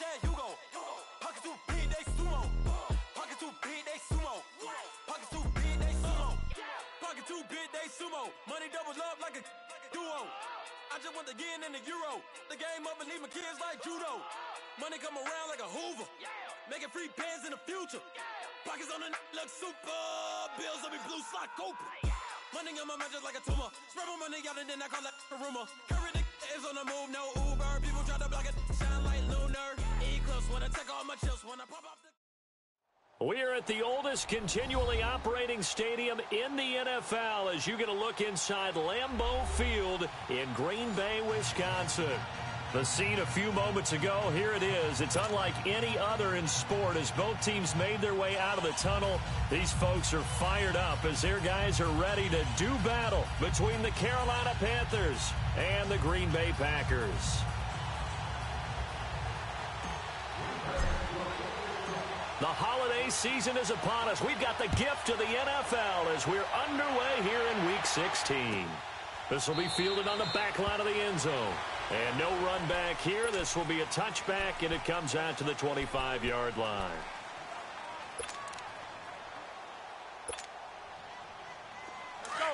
Chad Hugo. Pockets too big, they sumo. Pockets too big, they sumo. Pockets too big, they sumo. Pockets too big, they sumo. Money doubles up like a duo. I just want the yen and the euro. The game up and leave my kids like judo. Money come around like a Hoover. Making free bands in the future. Pockets on the look super. Bills on me blue slot Cooper. Money on my mind just like a tumor. Spread my money out and then I call that a rumor. Curry the is on the move, no Uber. People try to block it, shine like lunar. Eclipse when I take all my chips when I pop off the... We're at the oldest continually operating stadium in the NFL as you get a look inside Lambeau Field in Green Bay, Wisconsin. The scene a few moments ago, here it is. It's unlike any other in sport as both teams made their way out of the tunnel. These folks are fired up as their guys are ready to do battle between the Carolina Panthers and the Green Bay Packers. The holiday season is upon us. We've got the gift of the NFL as we're underway here in Week 16. This will be fielded on the back line of the end zone. And no run back here. This will be a touchback, and it comes out to the 25-yard line. Let's go.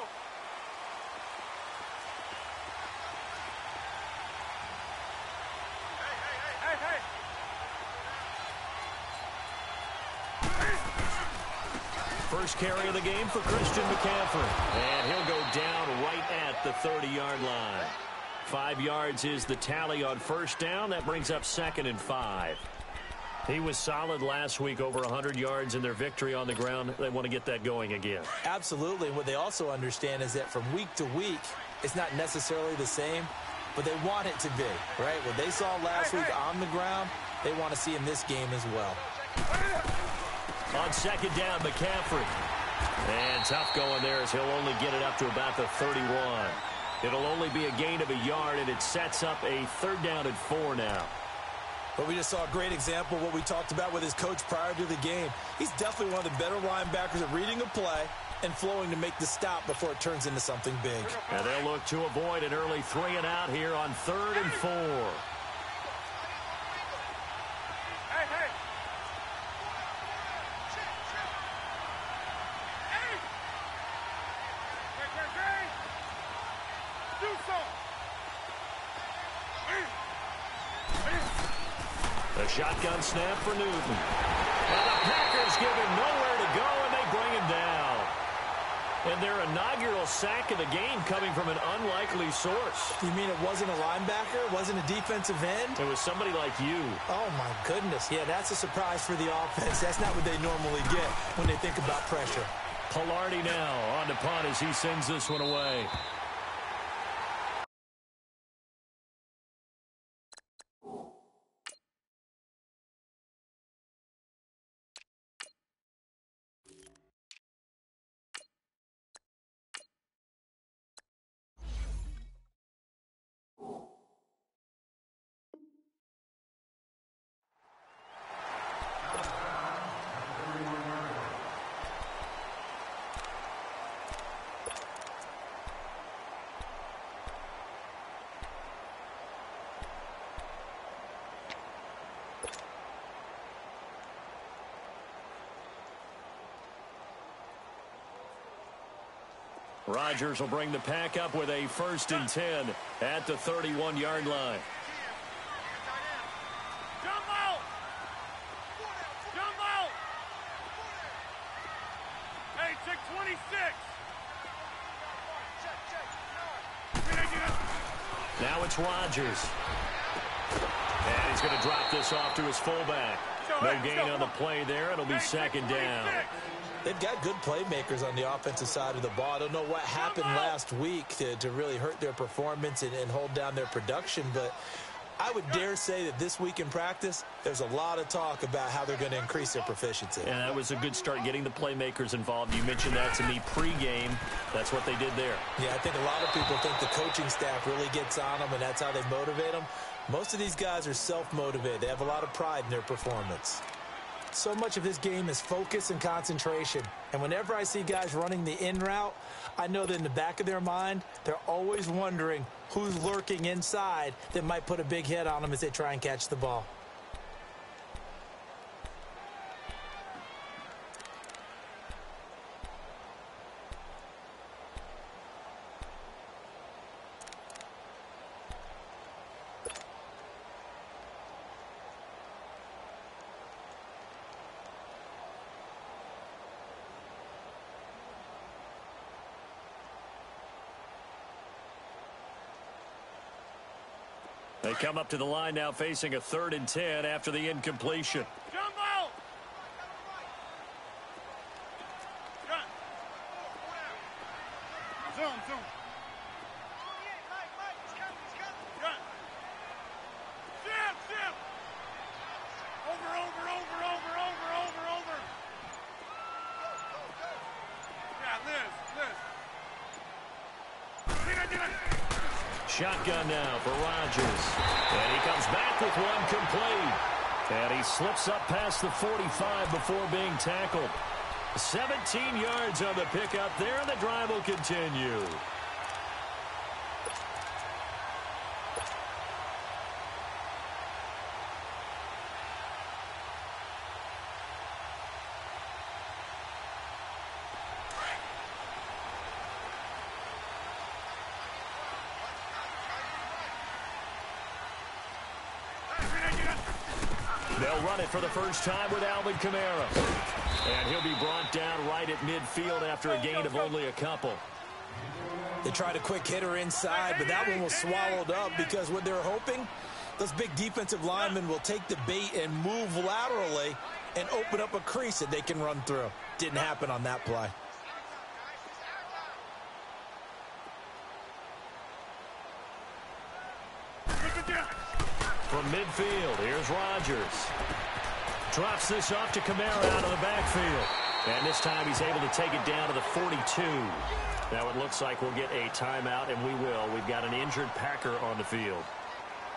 Hey. First carry of the game for Christian McCaffrey. And he'll go down right at the 30-yard line. 5 yards is the tally on first down. That brings up 2nd and 5. He was solid last week, over 100 yards in their victory on the ground. They want to get that going again. Absolutely. What they also understand is that from week to week, it's not necessarily the same, but they want it to be, right? What they saw last week on the ground, they want to see in this game as well. On 2nd down, McCaffrey. And tough going there as he'll only get it up to about the 31. It'll only be a gain of a yard, and it sets up a 3rd down and 4 now. But we just saw a great example of what we talked about with his coach prior to the game. He's definitely one of the better linebackers at reading a play and flowing to make the stop before it turns into something big. And they'll look to avoid an early 3 and out here on 3rd and 4. The shotgun snap for Newton. And the Packers give him nowhere to go, and they bring him down. And their inaugural sack of the game coming from an unlikely source. You mean it wasn't a linebacker? It wasn't a defensive end? It was somebody like you. Oh, my goodness. Yeah, that's a surprise for the offense. That's not what they normally get when they think about pressure. Pilardi now on the punt as he sends this one away. Rodgers will bring the pack up with a 1st and 10 at the 31-yard line. Jump out! Hey, check 26. Now it's Rodgers. And he's going to drop this off to his fullback. No gain on the play there. It'll be 2nd down. They've got good playmakers on the offensive side of the ball. I don't know what happened last week to really hurt their performance and hold down their production, but I would dare say that this week in practice, there's a lot of talk about how they're going to increase their proficiency. And that was a good start, getting the playmakers involved. You mentioned that to me pregame. That's what they did there. Yeah, I think a lot of people think the coaching staff really gets on them, and that's how they motivate them. Most of these guys are self-motivated. They have a lot of pride in their performance. So much of this game is focus and concentration. And whenever I see guys running the in route, I know that in the back of their mind, they're always wondering who's lurking inside that might put a big hit on them as they try and catch the ball. They come up to the line now facing a 3rd and 10 after the incompletion. Jumbo! Zoom, zoom. Ship! Over. Yeah, Liz. Shotgun now for Rodgers. And he comes back with one complete. And he slips up past the 45 before being tackled. 17 yards on the pickup there, and the drive will continue. They'll run it for the first time with Alvin Kamara. And he'll be brought down right at midfield after a gain of only a couple. They tried a quick hitter inside, but that one was swallowed up because what they're hoping, those big defensive linemen will take the bait and move laterally and open up a crease that they can run through. Didn't happen on that play. From midfield, here's Rodgers. Drops this off to Kamara out of the backfield. And this time he's able to take it down to the 42. Now it looks like we'll get a timeout, and we will. We've got an injured Packer on the field.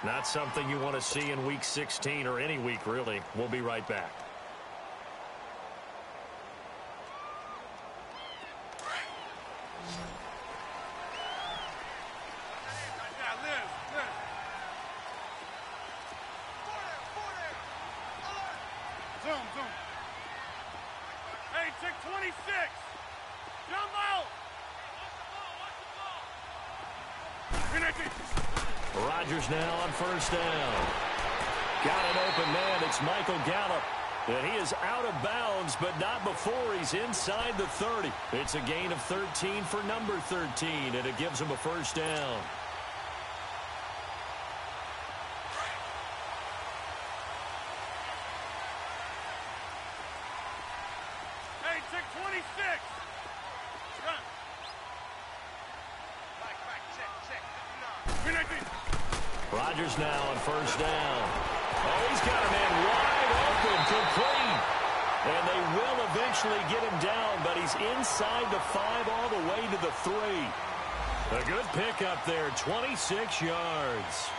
Not something you want to see in Week 16 or any week, really. We'll be right back. Zoom. Hey, check 26. Jumbo! Rodgers now on first down. Got an open man. It's Michael Gallup. And he is out of bounds, but not before he's inside the 30. It's a gain of 13 for number 13, and it gives him a first down. Rodgers now on first down. Oh, he's got a man wide open, complete. And they will eventually get him down, but he's inside the 5 all the way to the 3. A good pickup there, 26 yards.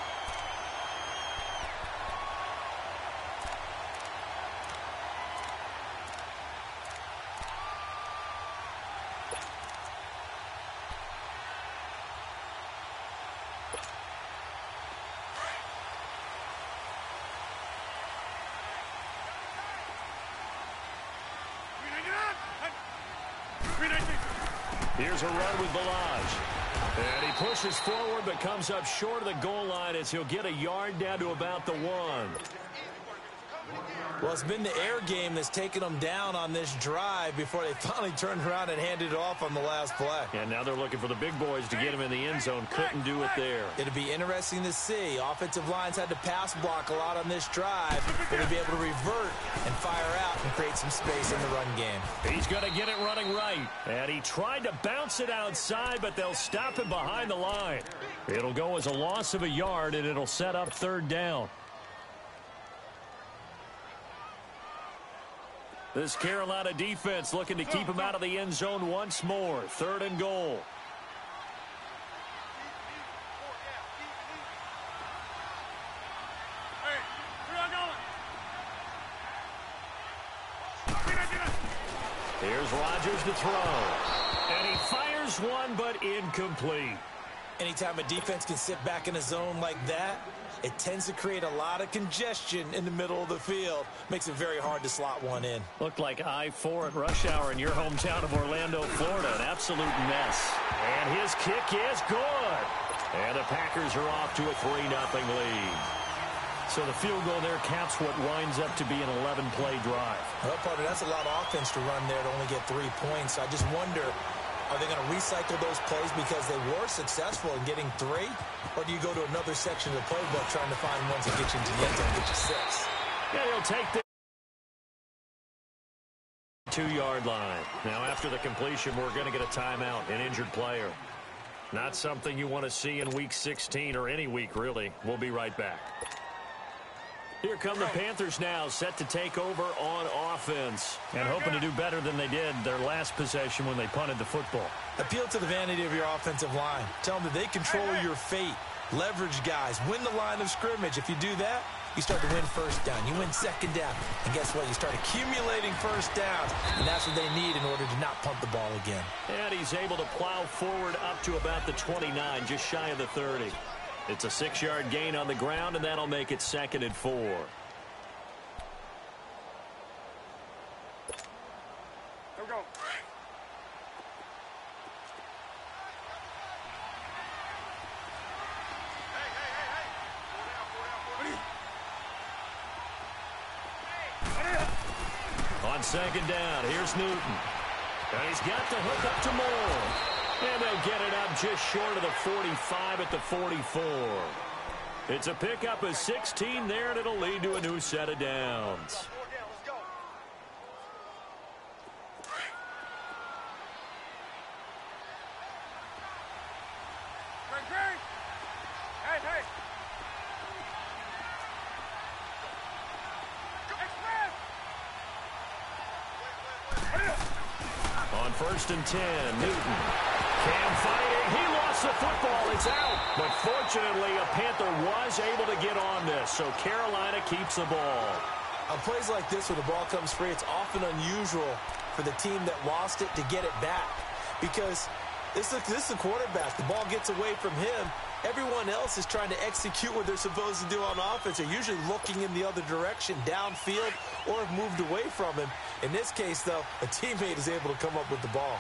Here's a run with Balaj. And he pushes forward but comes up short of the goal line as he'll get a yard down to about the 1. Well, it's been the air game that's taken them down on this drive before they finally turned around and handed it off on the last play. And now they're looking for the big boys to get him in the end zone. Couldn't do it there. It'll be interesting to see. Offensive lines had to pass block a lot on this drive. They'll be able to revert and fire out and create some space in the run game. He's going to get it running right. And he tried to bounce it outside, but they'll stop him behind the line. It'll go as a loss of a yard, and it'll set up 3rd down. This Carolina defense looking to keep him out of the end zone once more. 3rd and goal. Here's Rodgers to throw. And he fires one, but incomplete. Anytime a defense can sit back in a zone like that, it tends to create a lot of congestion in the middle of the field. Makes it very hard to slot one in. Looked like I-4 at rush hour in your hometown of Orlando, Florida. An absolute mess. And his kick is good. And the Packers are off to a 3-0 lead. So the field goal there caps what winds up to be an 11-play drive. Well, partner, that's a lot of offense to run there to only get 3 points. I just wonder Are they going to recycle those plays because they were successful in getting 3? Or do you go to another section of the playbook trying to find ones that get you into the end zone and get you 6? Yeah, he'll take the 2-yard line. Now, after the completion, we're going to get a timeout, an injured player. Not something you want to see in Week 16 or any week, really. We'll be right back. Here come the Panthers now, set to take over on offense. And hoping to do better than they did their last possession when they punted the football. Appeal to the vanity of your offensive line. Tell them that they control your fate. Leverage guys. Win the line of scrimmage. If you do that, you start to win first down. You win second down. And guess what? You start accumulating first downs. And that's what they need in order to not punt the ball again. And he's able to plow forward up to about the 29, just shy of the 30. It's a 6-yard gain on the ground, and that'll make it 2nd and 4. Here we go. On 2nd down, here's Newton. And he's got the hook up to Moore. And they'll get it up just short of the 45 at the 44. It's a pickup of 16 there, and it'll lead to a new set of downs. On 1st and 10, Newton. Cam fighting. He lost the football. It's out. But fortunately, a Panther was able to get on this, so Carolina keeps the ball. On plays like this where the ball comes free, it's often unusual for the team that lost it to get it back. Because this is the quarterback. The ball gets away from him. Everyone else is trying to execute what they're supposed to do on offense. They're usually looking in the other direction, downfield, or have moved away from him. In this case, though, a teammate is able to come up with the ball.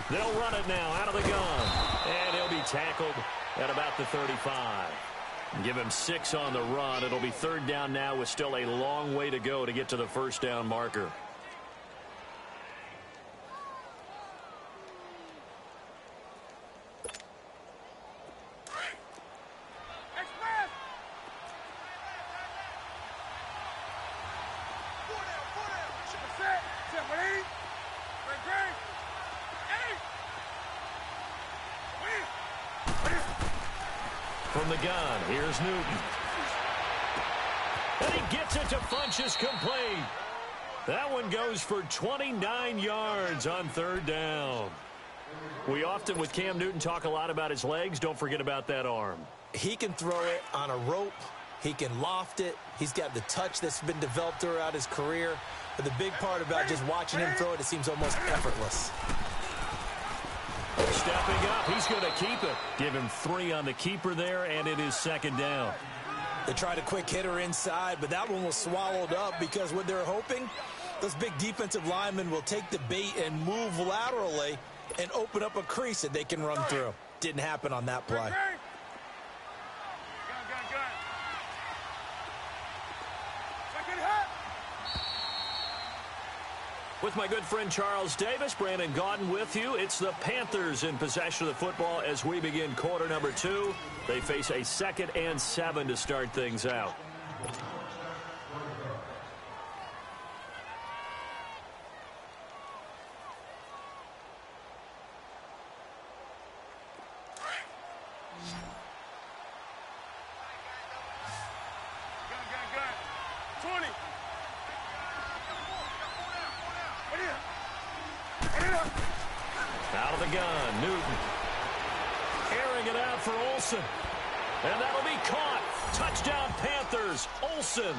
They'll run it now out of the gun. And he'll be tackled at about the 35. Give him 6 on the run. It'll be 3rd down now with still a long way to go to get to the 1st down marker. From the gun, here's Newton. And he gets it to Funchess complete. That one goes for 29 yards on 3rd down. We often, with Cam Newton, talk a lot about his legs. Don't forget about that arm. He can throw it on a rope. He can loft it. He's got the touch that's been developed throughout his career. But the big part about just watching him throw it seems almost effortless. Stepping up, he's going to keep it. Give him 3 on the keeper there, and it is 2nd down. They tried a quick hitter inside, but that one was swallowed up because what they're hoping, those big defensive linemen will take the bait and move laterally and open up a crease that they can run through. Didn't happen on that play. With my good friend Charles Davis, Brandon Gaudin with you. It's the Panthers in possession of the football as we begin quarter number 2. They face a 2nd and 7 to start things out. Out of the gun, Newton. Airing it out for Olsen. And that'll be caught. Touchdown, Panthers. Olsen.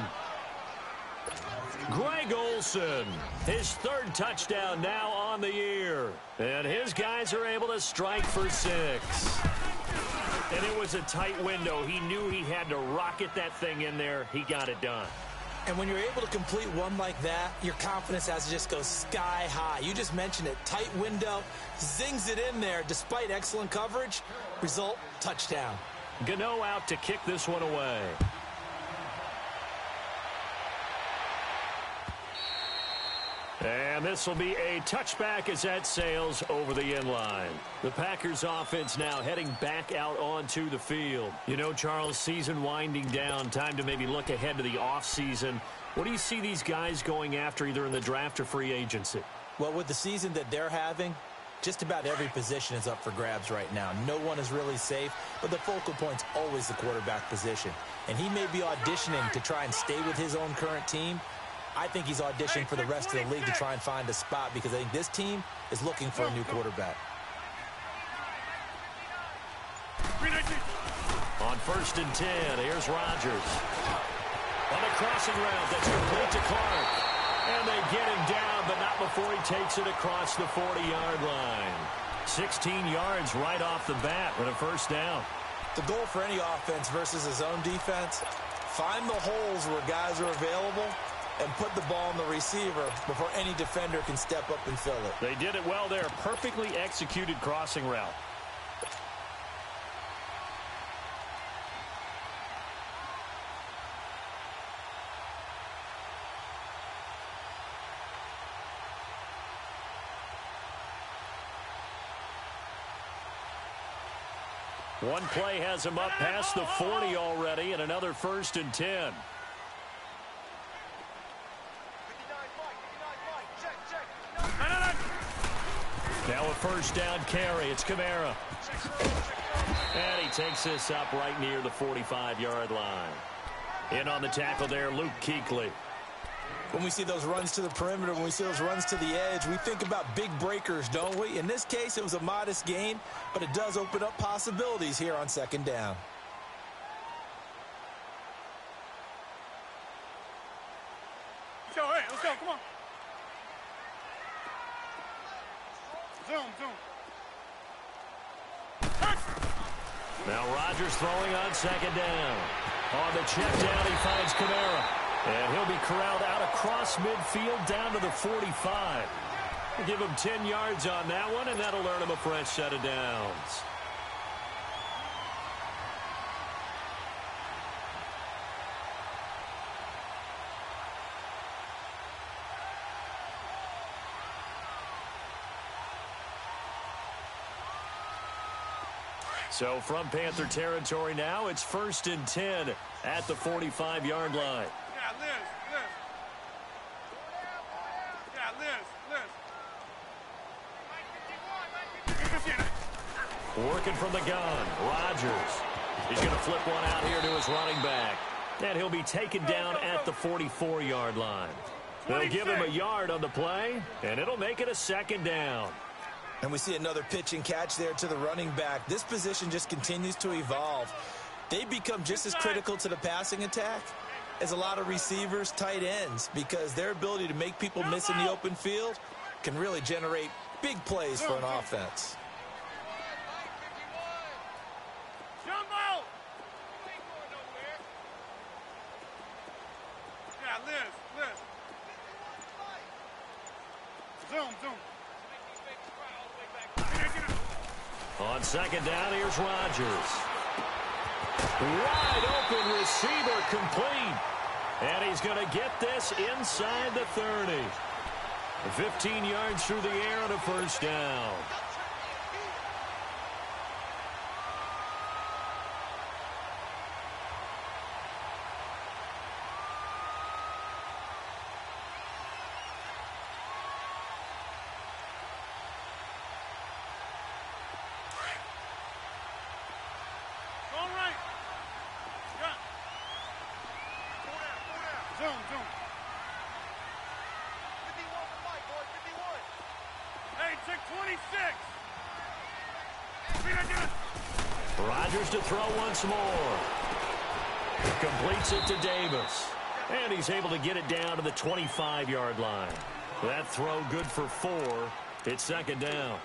Greg Olsen. His 3rd touchdown now on the year. And his guys are able to strike for 6. And it was a tight window. He knew he had to rocket that thing in there. He got it done. And when you're able to complete one like that, your confidence has to just go sky high. You just mentioned it. Tight window, zings it in there despite excellent coverage. Result, touchdown. Gano out to kick this one away. And this will be a touchback as that sails over the end line. The Packers offense now heading back out onto the field. You know, Charles, season winding down, time to maybe look ahead to the offseason. What do you see these guys going after either in the draft or free agency? Well, with the season that they're having, just about every position is up for grabs right now. No one is really safe, but the focal point's always the quarterback position. And he may be auditioning to try and stay with his own current team. I think he's auditioning for the rest of the league to try and find a spot because I think this team is looking for a new quarterback. On 1st and 10, here's Rodgers. On a crossing route that's complete to Clark. And they get him down, but not before he takes it across the 40-yard line. 16 yards right off the bat with a first down. The goal for any offense versus his own defense, find the holes where guys are available and put the ball on the receiver before any defender can step up and fill it. They did it well there. Perfectly executed crossing route. One play has him up past the 40 already, and another 1st and 10. Now a first down carry. It's Kamara. And he takes this up right near the 45-yard line. In on the tackle there, Luke Kuechly. When we see those runs to the perimeter, when we see those runs to the edge, we think about big breakers, don't we? In this case, it was a modest gain, but it does open up possibilities here on 2nd down. Let's go, come on. Zoom. Now Rodgers throwing on 2nd down. On the check down, he finds Kamara. And he'll be corralled out across midfield down to the 45. We'll give him 10 yards on that one, and that'll earn him a fresh set of downs. So from Panther territory now, it's 1st and 10 at the 45-yard line. Working from the gun, Rodgers. He's going to flip one out here to his running back. And he'll be taken down at the 44-yard line. They'll give him a yard on the play, and it'll make it a 2nd down. And we see another pitch and catch there to the running back. This position just continues to evolve. They become just as critical to the passing attack as a lot of receivers, tight ends, because their ability to make people miss in the open field can really generate big plays for an offense. On 2nd down, here's Rodgers. Wide open receiver complete. And he's going to get this inside the 30. 15 yards through the air on a first down. Rodgers to throw once more. Completes it to Davis. And he's able to get it down to the 25-yard line. That throw good for 4. It's 2nd down.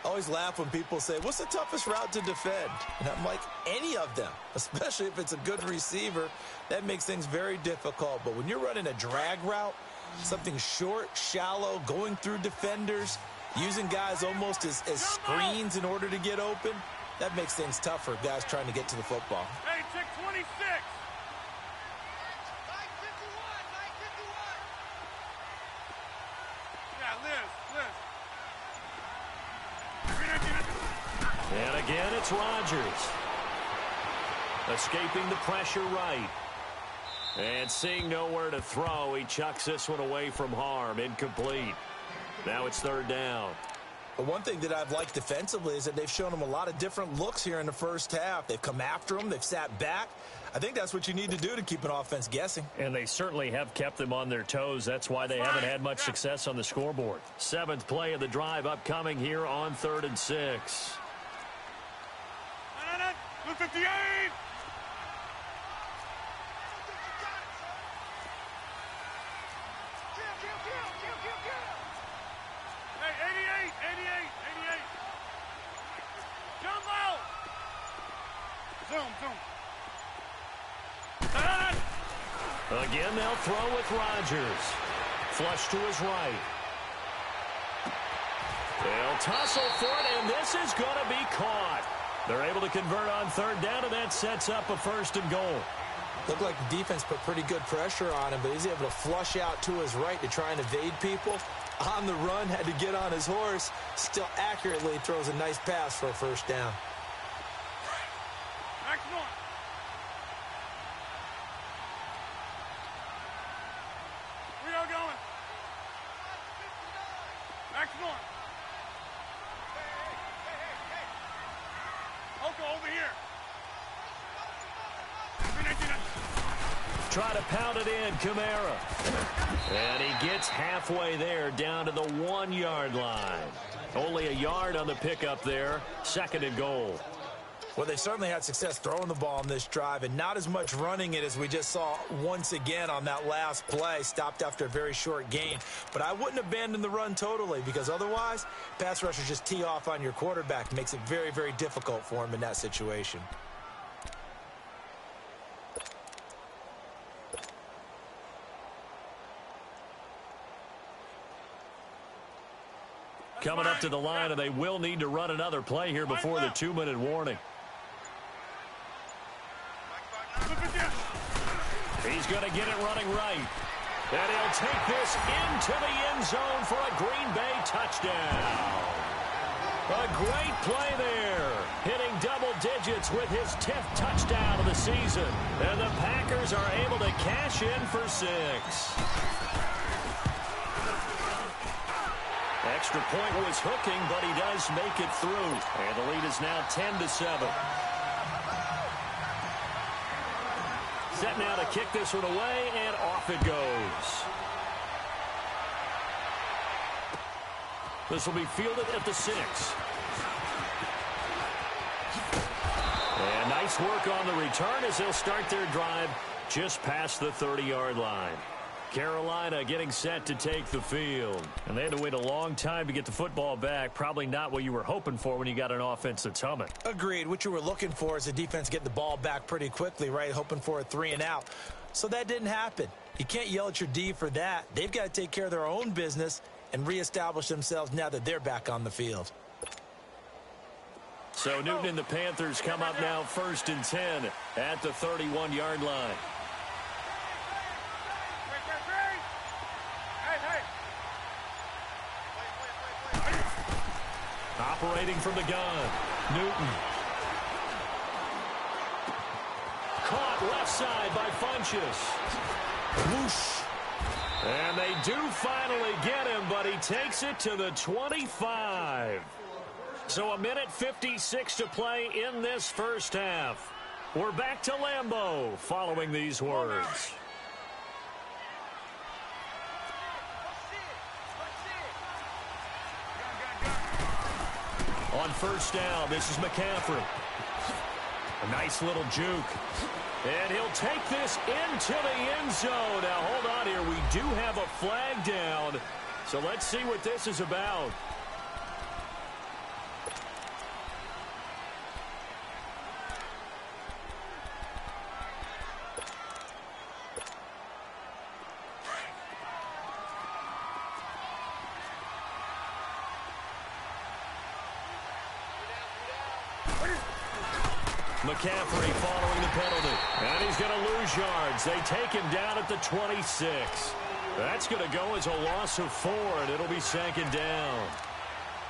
I always laugh when people say, what's the toughest route to defend? And I'm like, any of them, especially if it's a good receiver. That makes things very difficult. But when you're running a drag route, something short, shallow, going through defenders, using guys almost as screens in order to get open, that makes things tougher, guys trying to get to the football. Hey, check 26. And again, it's Rodgers. Escaping the pressure right. And seeing nowhere to throw, he chucks this one away from harm. Incomplete. Now it's third down. But one thing that I've liked defensively is that they've shown him a lot of different looks here in the first half. They've come after him. They've sat back. I think that's what you need to do to keep an offense guessing. And they certainly have kept them on their toes. That's why they haven't had much success on the scoreboard. Seventh play of the drive upcoming here on 3rd and 6. 258! Hey, 88! Jumbo! Zoom. Again, they'll throw with Rodgers. Flush to his right. They'll tussle for it, and this is going to be caught. They're able to convert on third down, and that sets up a 1st and goal. Looked like the defense put pretty good pressure on him, but he's able to flush out to his right to try and evade people. On the run, had to get on his horse. Still accurately throws a nice pass for a 1st down. Next one. We are going. Next one. Oko, over here. Try to pound it in, Kamara. And he gets halfway there, down to the 1-yard line. Only a yard on the pickup there. 2nd and goal. Well, they certainly had success throwing the ball on this drive, and not as much running it as we just saw once again on that last play. Stopped after a very short gain. But I wouldn't abandon the run totally, because otherwise, pass rushers just tee off on your quarterback. Makes it very, very difficult for him in that situation. Coming up to the line, and they will need to run another play here before the 2-minute warning. He's going to get it running right. And he'll take this into the end zone for a Green Bay touchdown. A great play there. Hitting double digits with his 10th touchdown of the season. And the Packers are able to cash in for 6. Extra point was hooking, but he does make it through. And the lead is now 10-7. Set now to kick this one away, and off it goes. This will be fielded at the 6. And nice work on the return as they'll start their drive just past the 30-yard line. Carolina getting set to take the field. And they had to wait a long time to get the football back. Probably not what you were hoping for when you got an offense that's humming. Agreed. What you were looking for is the defense getting the ball back pretty quickly, right? Hoping for a 3 and out. So that didn't happen. You can't yell at your D for that. They've got to take care of their own business and reestablish themselves now that they're back on the field. So Newton and the Panthers come up now 1st and 10 at the 31-yard line. Operating from the gun, Newton. Caught left side by Funchess. Whoosh. And they do finally get him, but he takes it to the 25. So 1:56 to play in this first half. We're back to Lambeau following these words. On first down, this is McCaffrey. A nice little juke. And he'll take this into the end zone. Now, hold on here. We do have a flag down. So let's see what this is about. McCaffrey following the penalty. And he's going to lose yards. They take him down at the 26. That's going to go as a loss of 4, and it'll be 2nd down.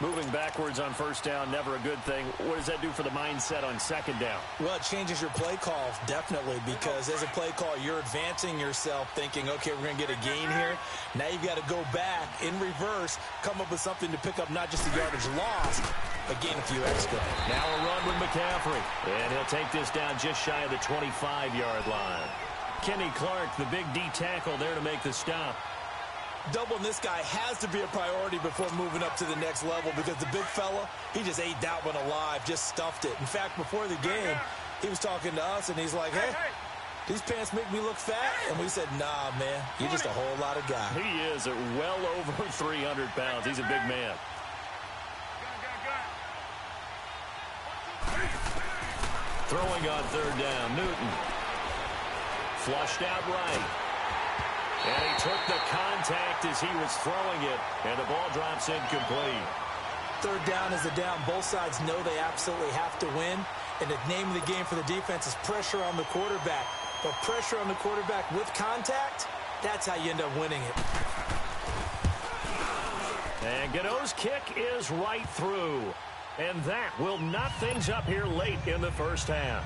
Moving backwards on first down, never a good thing. What does that do for the mindset on second down? Well, it changes your play call, definitely, because as a play call, you're advancing yourself thinking, okay, we're going to get a gain here. Now you've got to go back in reverse, come up with something to pick up not just the yardage lost, but gain a few extra. Now a run with McCaffrey, and he'll take this down just shy of the 25-yard line. Kenny Clark, the big D tackle there to make the stop. Doubling this guy has to be a priority before moving up to the next level because the big fella, he just ate that one alive, just stuffed it. In fact, before the game, he was talking to us, and he's like, hey, these pants make me look fat? And we said, nah, man, you're just a whole lot of guy. He is at well over 300 pounds. He's a big man. Throwing on third down, Newton. Flushed out right. And he took the contact as he was throwing it, and the ball drops incomplete. Third down is a down. Both sides know they absolutely have to win, and the name of the game for the defense is pressure on the quarterback. But pressure on the quarterback with contact, that's how you end up winning it. And Godot's kick is right through. And that will knot things up here late in the first half.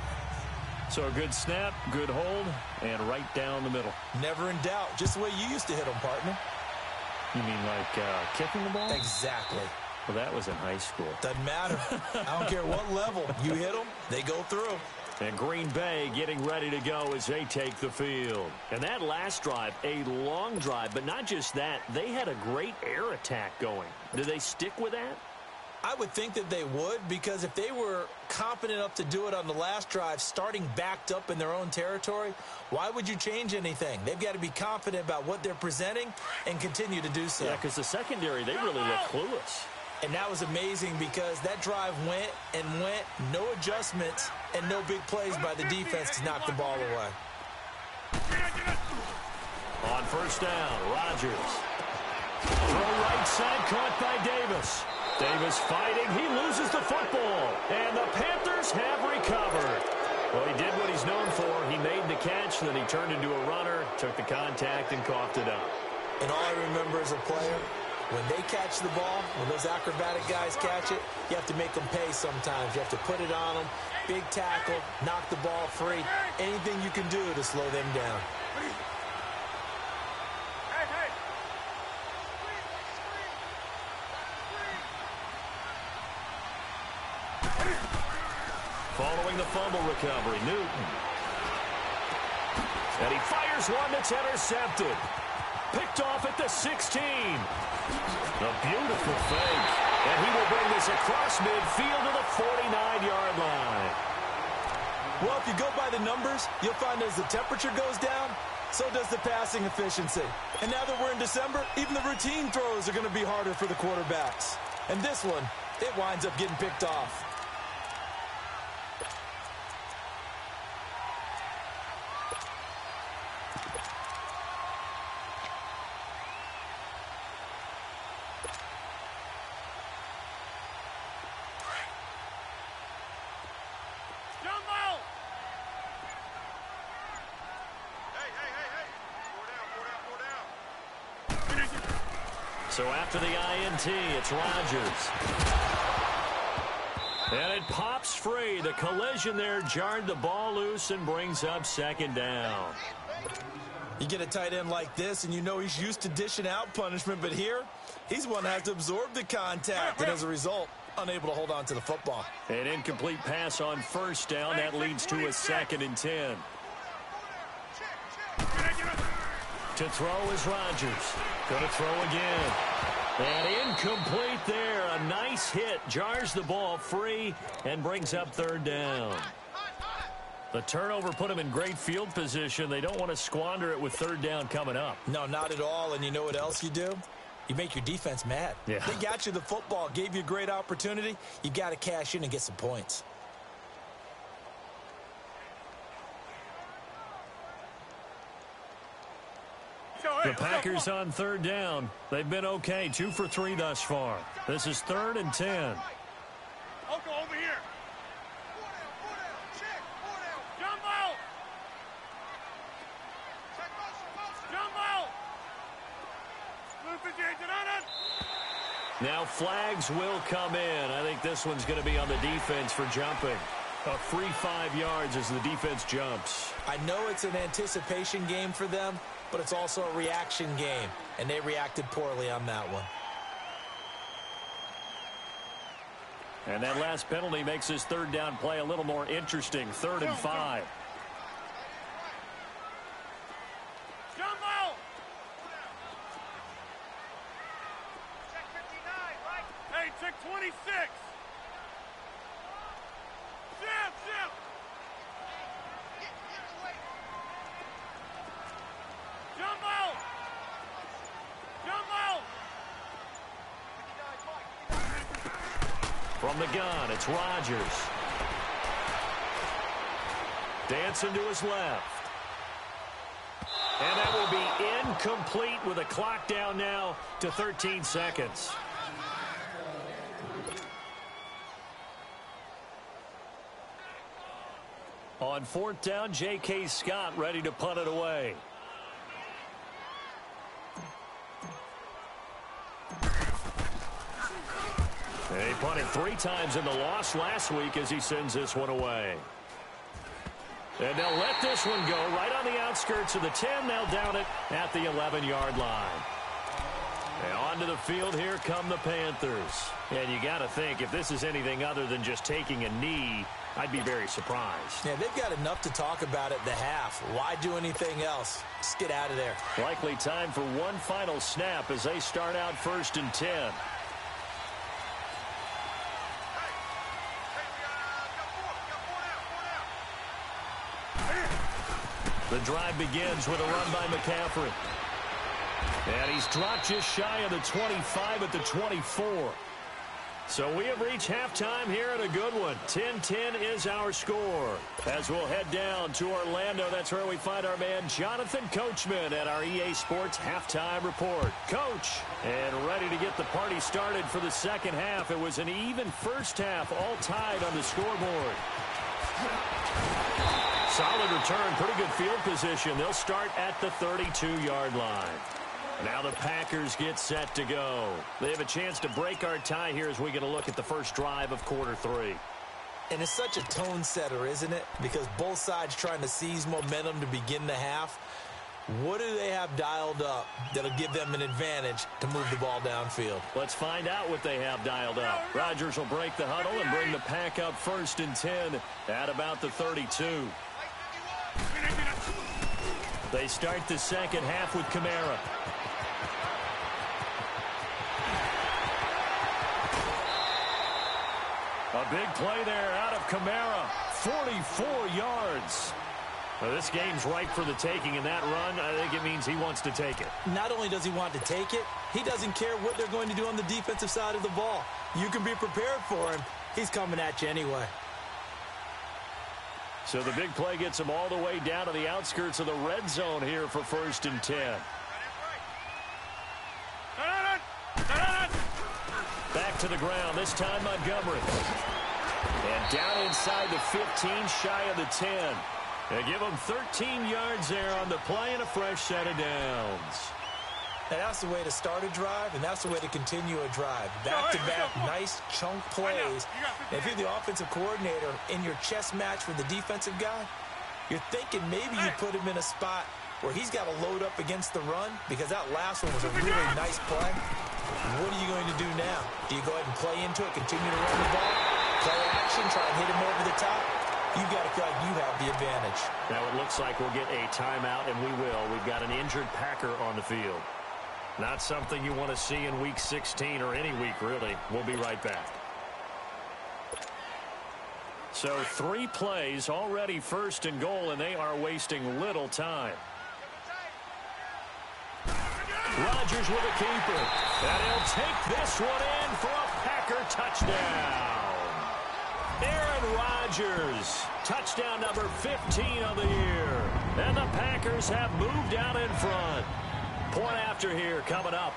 So a good snap, good hold, and right down the middle. Never in doubt. Just the way you used to hit them, partner. You mean like kicking the ball? Exactly. Well, that was in high school. Doesn't matter. I don't care what level. You hit them, they go through. And Green Bay getting ready to go as they take the field. And that last drive, a long drive, but not just that. They had a great air attack going. Do they stick with that? I would think that they would, because if they were competent enough to do it on the last drive, starting backed up in their own territory, why would you change anything? They've got to be confident about what they're presenting and continue to do so. Yeah, because the secondary, they really look clueless. And that was amazing because that drive went and went, no adjustments and no big plays by the defense to knock the ball away. On first down, Rodgers. Throw right side, caught by Davis. Davis fighting, he loses the football, and the Panthers have recovered. Well, he did what he's known for. He made the catch, then he turned into a runner, took the contact, and coughed it up. And all I remember as a player, when they catch the ball, when those acrobatic guys catch it, you have to make them pay sometimes. You have to put it on them, big tackle, knock the ball free, anything you can do to slow them down. Following the fumble recovery, Newton. And he fires one that's intercepted. Picked off at the 16. A beautiful fake. And he will bring this across midfield to the 49-yard line. Well, if you go by the numbers, you'll find as the temperature goes down, so does the passing efficiency. And now that we're in December, even the routine throws are going to be harder for the quarterbacks. And this one, it winds up getting picked off. So after the INT, it's Rodgers. And it pops free. The collision there jarred the ball loose and brings up second down. You get a tight end like this, and you know he's used to dishing out punishment, but here, he's one that has to absorb the contact, and as a result, unable to hold on to the football. An incomplete pass on first down. That leads to a 2nd and 10. To throw is Rodgers. Going to throw again. And incomplete there. A nice hit. Jars the ball free and brings up third down. The turnover put them in great field position. They don't want to squander it with third down coming up. No, not at all. And you know what else you do? You make your defense mad. Yeah. They got you the football, gave you a great opportunity. You got to cash in and get some points. The Packers on third down. They've been okay. 2 for 3 thus far. This is 3rd and 10. I'll go over here. Jumbo! Jumbo! Now flags will come in. I think this one's going to be on the defense for jumping. A free 5 yards as the defense jumps. I know it's an anticipation game for them, but it's also a reaction game, and they reacted poorly on that one. And that last penalty makes this third down play a little more interesting. 3rd and 5. Jumbo! Check 59, right? Hey, check 26. Jim! Get away. Jumbo! From the gun, it's Rodgers. Dancing to his left. And that will be incomplete with a clock down now to 13 seconds. On 4th down, J.K. Scott ready to punt it away. He punted 3 times in the loss last week as he sends this one away. And they'll let this one go right on the outskirts of the 10. They'll down it at the 11-yard line. And onto the field, here come the Panthers. And you got to think, if this is anything other than just taking a knee, I'd be very surprised. Yeah, they've got enough to talk about at the half. Why do anything else? Just get out of there. Likely time for one final snap as they start out 1st and 10. The drive begins with a run by McCaffrey. And he's dropped just shy of the 25 at the 24. So we have reached halftime here at a good one. 10-10 is our score. As we'll head down to Orlando, that's where we find our man Jonathan Coachman at our EA Sports Halftime Report. Coach, and ready to get the party started for the second half. It was an even first half, all tied on the scoreboard. Solid return, pretty good field position. They'll start at the 32-yard line. Now the Packers get set to go. They have a chance to break our tie here as we get a look at the first drive of quarter 3. And it's such a tone setter, isn't it? Because both sides trying to seize momentum to begin the half. What do they have dialed up that'll give them an advantage to move the ball downfield? Let's find out what they have dialed up. Rodgers will break the huddle and bring the pack up 1st and 10 at about the 32. They start the second half with Kamara. A big play there out of Kamara. 44 yards. Well, this game's ripe for the taking, and that run, I think it means he wants to take it. Not only does he want to take it, he doesn't care what they're going to do on the defensive side of the ball. You can be prepared for him. He's coming at you anyway. So the big play gets him all the way down to the outskirts of the red zone here for 1st and 10. Back to the ground, this time Montgomery. And down inside the 15, shy of the 10. They give him 13 yards there on the play and a fresh set of downs. And that's the way to start a drive, and that's the way to continue a drive. Back-to-back, nice chunk plays. And if you're the offensive coordinator in your chess match with the defensive guy, you're thinking maybe you put him in a spot where he's got to load up against the run, because that last one was a really nice play. What are you going to do now? Do you go ahead and play into it, continue to run the ball, play action, try and hit him over the top? You've got to feel like you have the advantage. Now it looks like we'll get a timeout, and we will. We've got an injured Packer on the field. Not something you want to see in Week 16 or any week, really. We'll be right back. So 3 plays, already 1st and goal, and they are wasting little time. Rodgers with a keeper. And he'll take this one in for a Packer touchdown. Aaron Rodgers, touchdown number 15 of the year. And the Packers have moved out in front. Point after here coming up.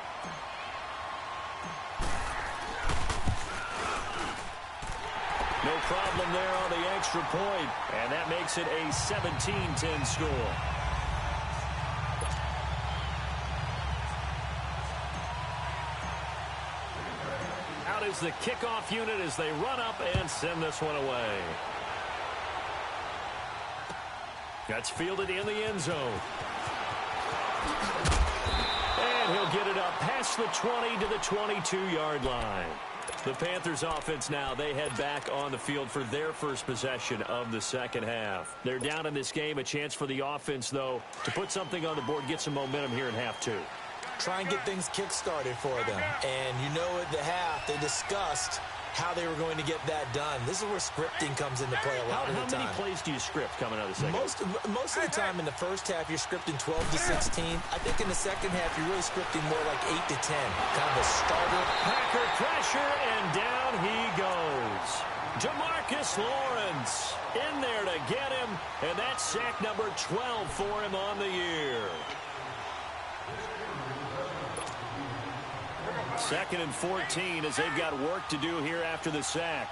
No problem there on the extra point, and that makes it a 17-10 score. is the kickoff unit as they run up and send this one away. That's fielded in the end zone. And he'll get it up past the 20 to the 22-yard line. The Panthers offense now, they head back on the field for their first possession of the second half. They're down in this game. A chance for the offense, though, to put something on the board, get some momentum here in half two. Try and get things kick-started for them. And you know at the half, they discussed how they were going to get that done. This is where scripting comes into play a lot of the time. How many plays do you script coming out of the second half? Most of the time in the first half, you're scripting 12 to 16. I think in the second half, you're really scripting more like 8 to 10. Kind of a starter. Packer pressure, and down he goes. Jamarcus Lawrence in there to get him, and that's sack number 12 for him on the year. 2nd and 14 as they've got work to do here after the sack.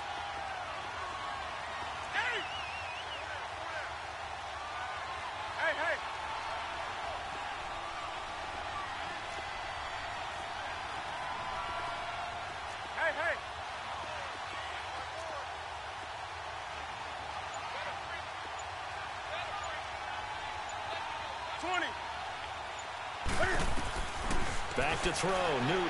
Back to throw, Newton.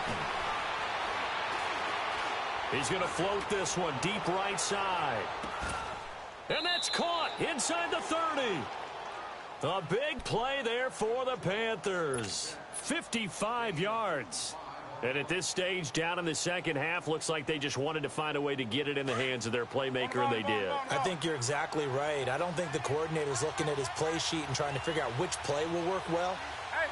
He's going to float this one deep right side. And that's caught inside the 30. A big play there for the Panthers. 55 yards. And at this stage, down in the second half, looks like they just wanted to find a way to get it in the hands of their playmaker, and they did. I think you're exactly right. I don't think the coordinator's looking at his play sheet and trying to figure out which play will work well.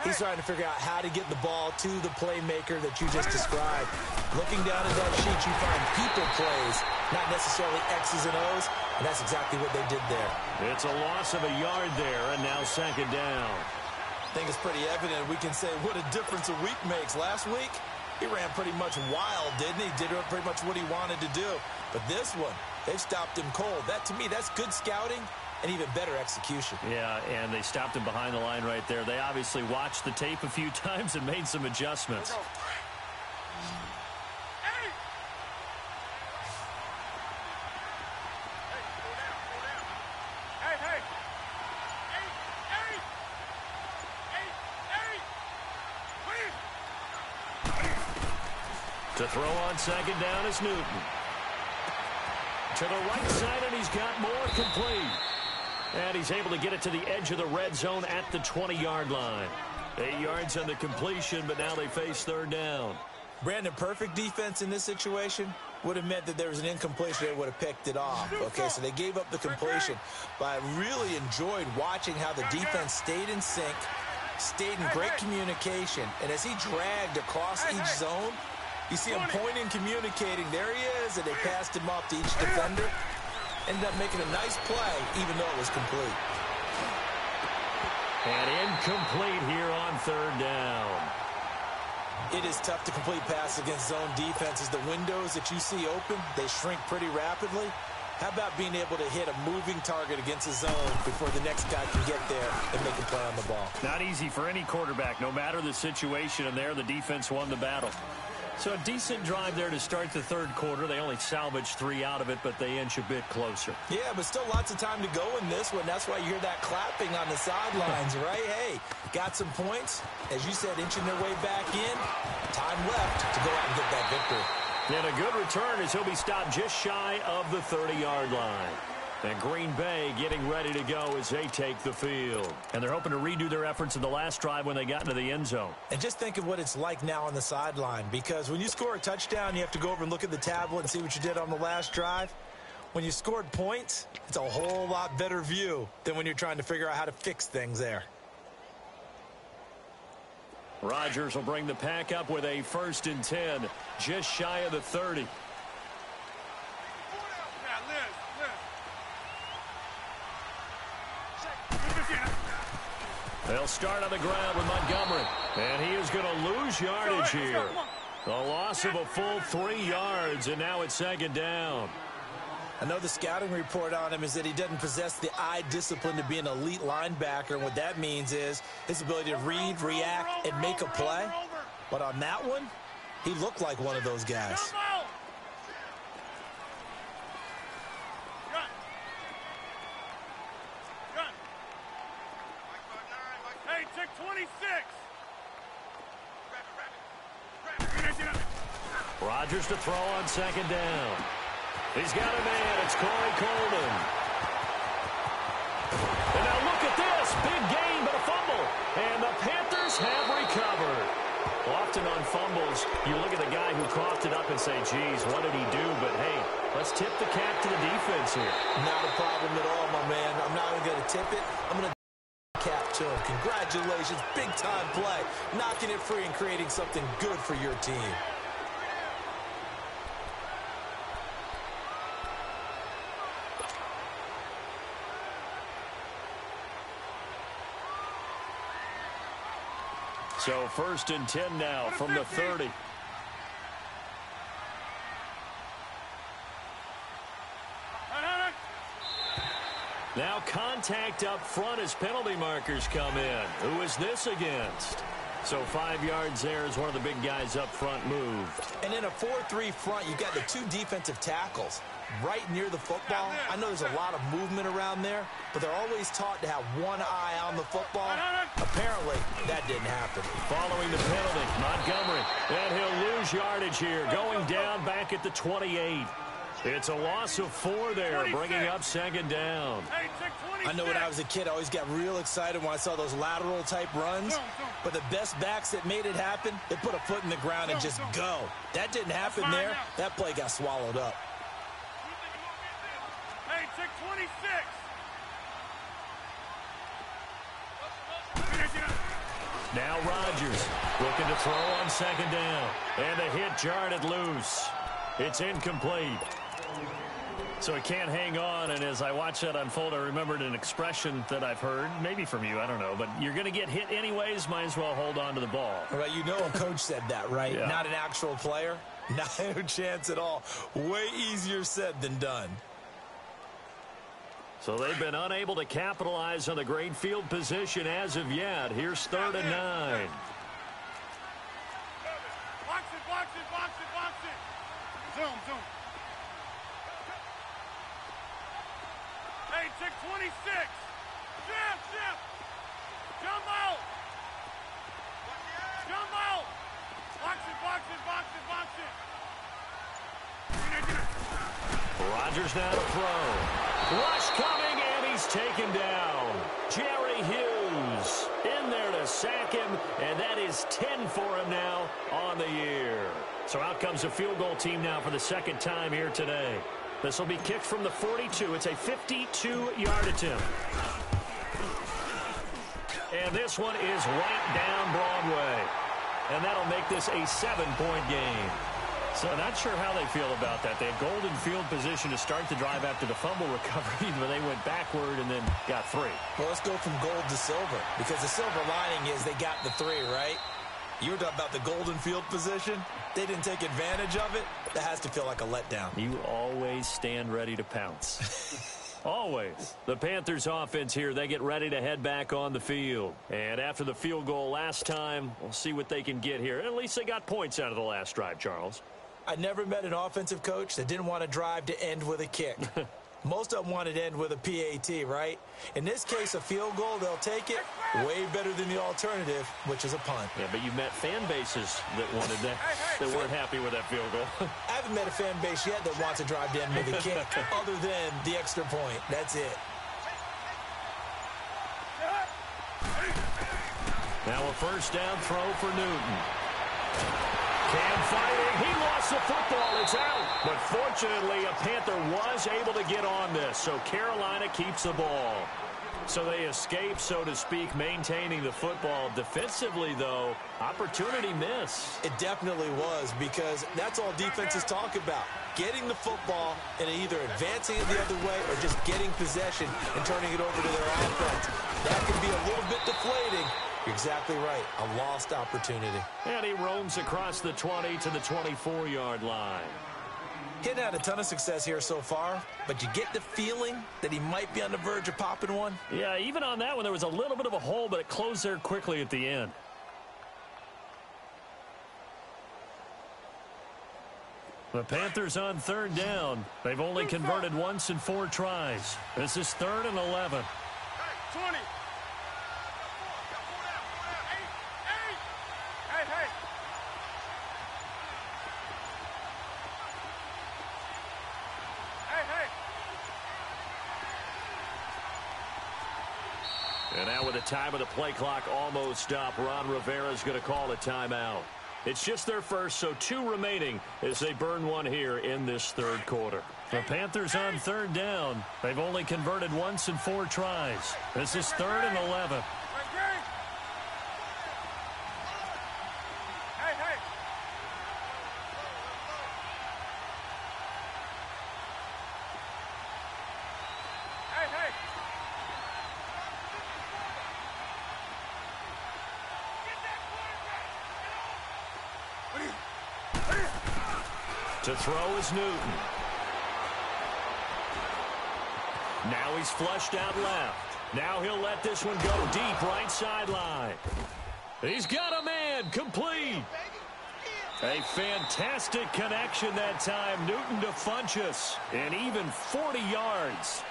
He's trying to figure out how to get the ball to the playmaker that you just described. Looking down at that sheet, you find people plays, not necessarily X's and O's, and that's exactly what they did there. It's a loss of a yard there, and now second down. I think it's pretty evident. We can say what a difference a week makes. Last week, he ran pretty much wild, didn't he? Did pretty much what he wanted to do. But this one, they've stopped him cold. That, to me, that's good scouting and even better execution. Yeah, and they stopped him behind the line right there. They obviously watched the tape a few times and made some adjustments. To throw on second down is Newton. To the right side, and he's got more complete. And he's able to get it to the edge of the red zone at the 20-yard line. 8 yards on the completion, but now they face third down. Brandon, perfect defense in this situation would have meant that there was an incompletion. They would have picked it off. Okay, so they gave up the completion. But I really enjoyed watching how the defense stayed in sync, stayed in great communication. And as he dragged across each zone, you see him pointing, communicating. There he is, and they passed him off to each defender. Ended up making a nice play, even though it was complete. And incomplete here on third down. It is tough to complete passes against zone defenses. The windows that you see open, they shrink pretty rapidly. How about being able to hit a moving target against a zone before the next guy can get there and make a play on the ball? Not easy for any quarterback, no matter the situation, and there the defense won the battle. So a decent drive there to start the third quarter. They only salvaged 3 out of it, but they inch a bit closer. Yeah, but still lots of time to go in this one. That's why you hear that clapping on the sidelines, right? Hey, got some points. As you said, inching their way back in. Time left to go out and get that victory. And a good return as he'll be stopped just shy of the 30-yard line. And Green Bay getting ready to go as they take the field. And they're hoping to redo their efforts in the last drive when they got into the end zone. And just think of what it's like now on the sideline, because when you score a touchdown, you have to go over and look at the tablet and see what you did on the last drive. When you scored points, it's a whole lot better view than when you're trying to figure out how to fix things there. Rodgers will bring the pack up with a 1st and 10, just shy of the 30. They'll start on the ground with Montgomery. And he is going to lose yardage here. A loss of a full 3 yards, and now it's second down. I know the scouting report on him is that he doesn't possess the eye discipline to be an elite linebacker. And what that means is his ability to read, react, and make a play. But on that one, he looked like one of those guys. Rodgers to throw on second down. He's got a man. It's Corey Coleman. And now look at this. Big gain, but a fumble. And the Panthers have recovered. Often on fumbles, you look at the guy who coughed it up and say, geez, what did he do? But, hey, let's tip the cap to the defense here. Not a problem at all, my man. I'm not even going to tip it. I'm going to cap to him. Congratulations. Big-time play. Knocking it free and creating something good for your team. So 1st and 10 now from the 30. Now contact up front as penalty markers come in. Who is this against? So 5 yards there as one of the big guys up front moved. And in a 4-3 front, you've got the 2 defensive tackles right near the football. I know there's a lot of movement around there, but they're always taught to have one eye on the football. Apparently, that didn't happen. Following the penalty, Montgomery. And he'll lose yardage here, going down back at the 28. It's a loss of 4 there, bringing up second down. I know when I was a kid, I always got real excited when I saw those lateral-type runs. But the best backs that made it happen, they put a foot in the ground and just go. That didn't happen there. That play got swallowed up. Hey, check 26. Now Rodgers looking to throw on second down. And the hit jarred it loose. It's incomplete. So he can't hang on, and as I watch that unfold, I remembered an expression that I've heard, maybe from you, I don't know, but you're going to get hit anyways, might as well hold on to the ball. Right, you know a coach said that, right? Yeah. Not an actual player. No chance at all. Way easier said than done. So they've been unable to capitalize on the great field position as of yet. Here's 3rd and 9. Box it, box it, box it, box it. Zoom, zoom. Hey, check 26. Jump. Jump out. Jump out. Box it. Rodgers now to throw. Rush coming, and he's taken down. Jerry Hughes in there to sack him, and that is 10 for him now on the year. So out comes a field goal team now for the 2nd time here today. This will be kicked from the 42. It's a 52-yard attempt. And this one is right down Broadway. And that'll make this a 7-point game. So not sure how they feel about that. They had golden field position to start the drive after the fumble recovery, but they went backward and then got 3. Well, let's go from gold to silver, because the silver lining is they got the 3, right? You were talking about the golden field position. They didn't take advantage of it. That has to feel like a letdown. You always stand ready to pounce. Always. The Panthers offense here, they get ready to head back on the field. And after the field goal last time, we'll see what they can get here. At least they got points out of the last drive, Charles. I never met an offensive coach that didn't want to drive to end with a kick. Most of them wanted to end with a PAT, right? In this case, a field goal, they'll take it. Way better than the alternative, which is a punt. Yeah, but you've met fan bases that wanted that, that weren't happy with that field goal. I haven't met a fan base yet that wants to drive to end with a kick other than the extra point. That's it. Now a 1st down throw for Newton. Cam fighting. He lost the football. It's out. But fortunately, a Panther was able to get on this, so Carolina keeps the ball. So they escape, so to speak, maintaining the football. Defensively, though, opportunity miss. It definitely was, because that's all defenses talk about. Getting the football and either advancing it the other way or just getting possession and turning it over to their offense. That can be a little bit deflating. You're exactly right. A lost opportunity. And he roams across the 20 to the 24-yard line. He's had a ton of success here so far, but you get the feeling that he might be on the verge of popping one. Yeah, even on that one, there was a little bit of a hole, but it closed there quickly at the end. The Panthers on 3rd down. They've only converted once in 4 tries. This is 3rd and 11. 20. And now with the time of the play clock almost up, Ron Rivera's going to call a timeout. It's just their first, so 2 remaining as they burn one here in this third quarter. The Panthers on third down. They've only converted once in 4 tries. This is 3rd and 11. To throw is Newton. Now he's flushed out left. Now he'll let this one go deep right sideline. He's got a man complete. A fantastic connection that time. Newton to Funchess. And even 40 yards.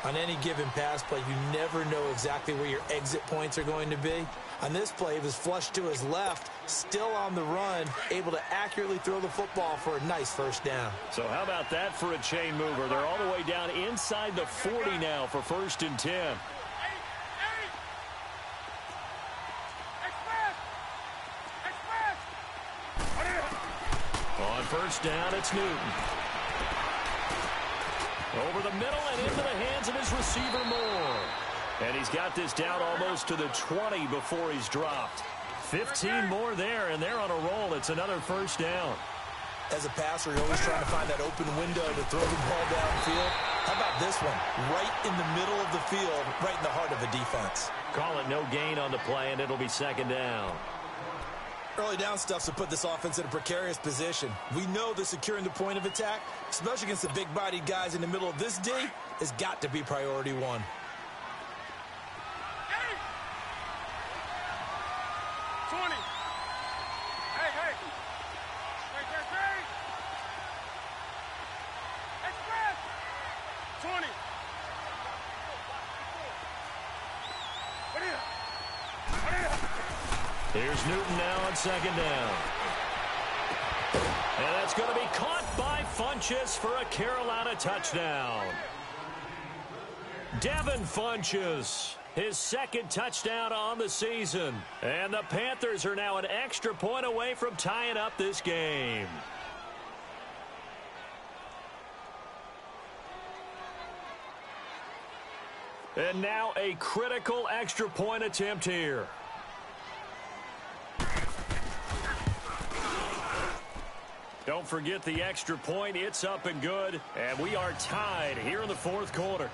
On any given pass play, you never know exactly where your exit points are going to be. On this play, he was flushed to his left, still on the run, able to accurately throw the football for a nice first down. So how about that for a chain mover? They're all the way down inside the 40 now for 1st and 10. On first down, it's Newton. Over the middle and into the hands of his receiver Moore. And he's got this down almost to the 20 before he's dropped. 15 more there, and they're on a roll. It's another first down. As a passer, you're always trying to find that open window to throw the ball downfield. How about this one? Right in the middle of the field, right in the heart of the defense. Call it no gain on the play, and it'll be 2nd down. Early down stuff's to put this offense in a precarious position. We know that securing the point of attack, especially against the big-bodied guys in the middle of this D, has got to be priority 1. Here's Newton now on 2nd down. And that's going to be caught by Funchess for a Carolina touchdown. Devin Funchess, his 2nd touchdown on the season. And the Panthers are now an extra point away from tying up this game. And now a critical extra point attempt here. Don't forget the extra point. It's up and good. And we are tied here in the 4th quarter.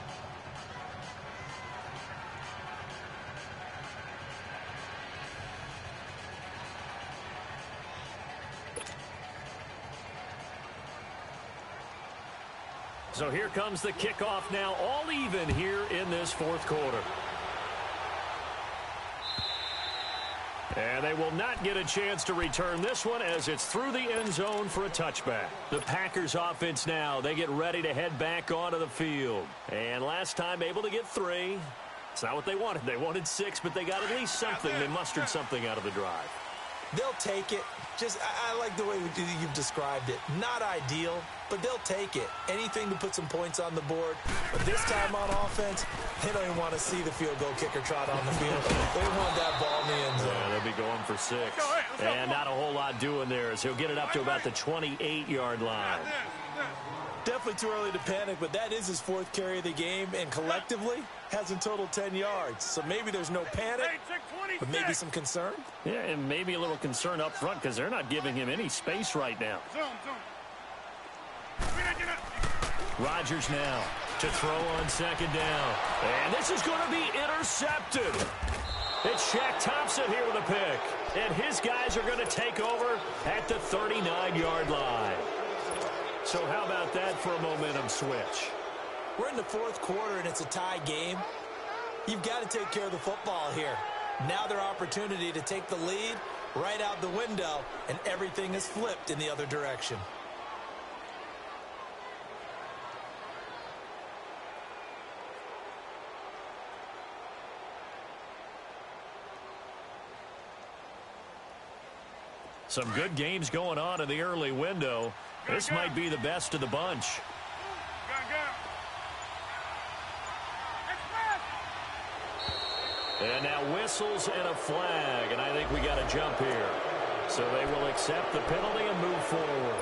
So here comes the kickoff now, all even here in this 4th quarter. And they will not get a chance to return this one as it's through the end zone for a touchback. The Packers offense now, they get ready to head back onto the field. And last time able to get 3. It's not what they wanted. They wanted 6, but they got at least something. They mustered something out of the drive. They'll take it. I like the way you've described it. Not ideal, but they'll take it. Anything to put some points on the board. But this time on offense, they don't even want to see the field goal kicker trot on the field. They want that ball in the end zone. Yeah, they'll be going for 6. And not a whole lot doing there as he'll get it up to about the 28-yard line. Definitely too early to panic, but that is his 4th carry of the game, and collectively has in total 10 yards. So maybe there's no panic, but maybe some concern. Yeah, and maybe a little concern up front because they're not giving him any space right now. Rodgers now to throw on 2nd down. And this is going to be intercepted. It's Shaq Thompson here with a pick. And his guys are going to take over at the 39-yard line. So how about that for a momentum switch? We're in the 4th quarter, and it's a tie game. You've got to take care of the football here. Now their opportunity to take the lead right out the window, and everything is flipped in the other direction. Some good games going on in the early window. This might be the best of the bunch. And now whistles and a flag, and I think we got a jump here. So they will accept the penalty and move forward.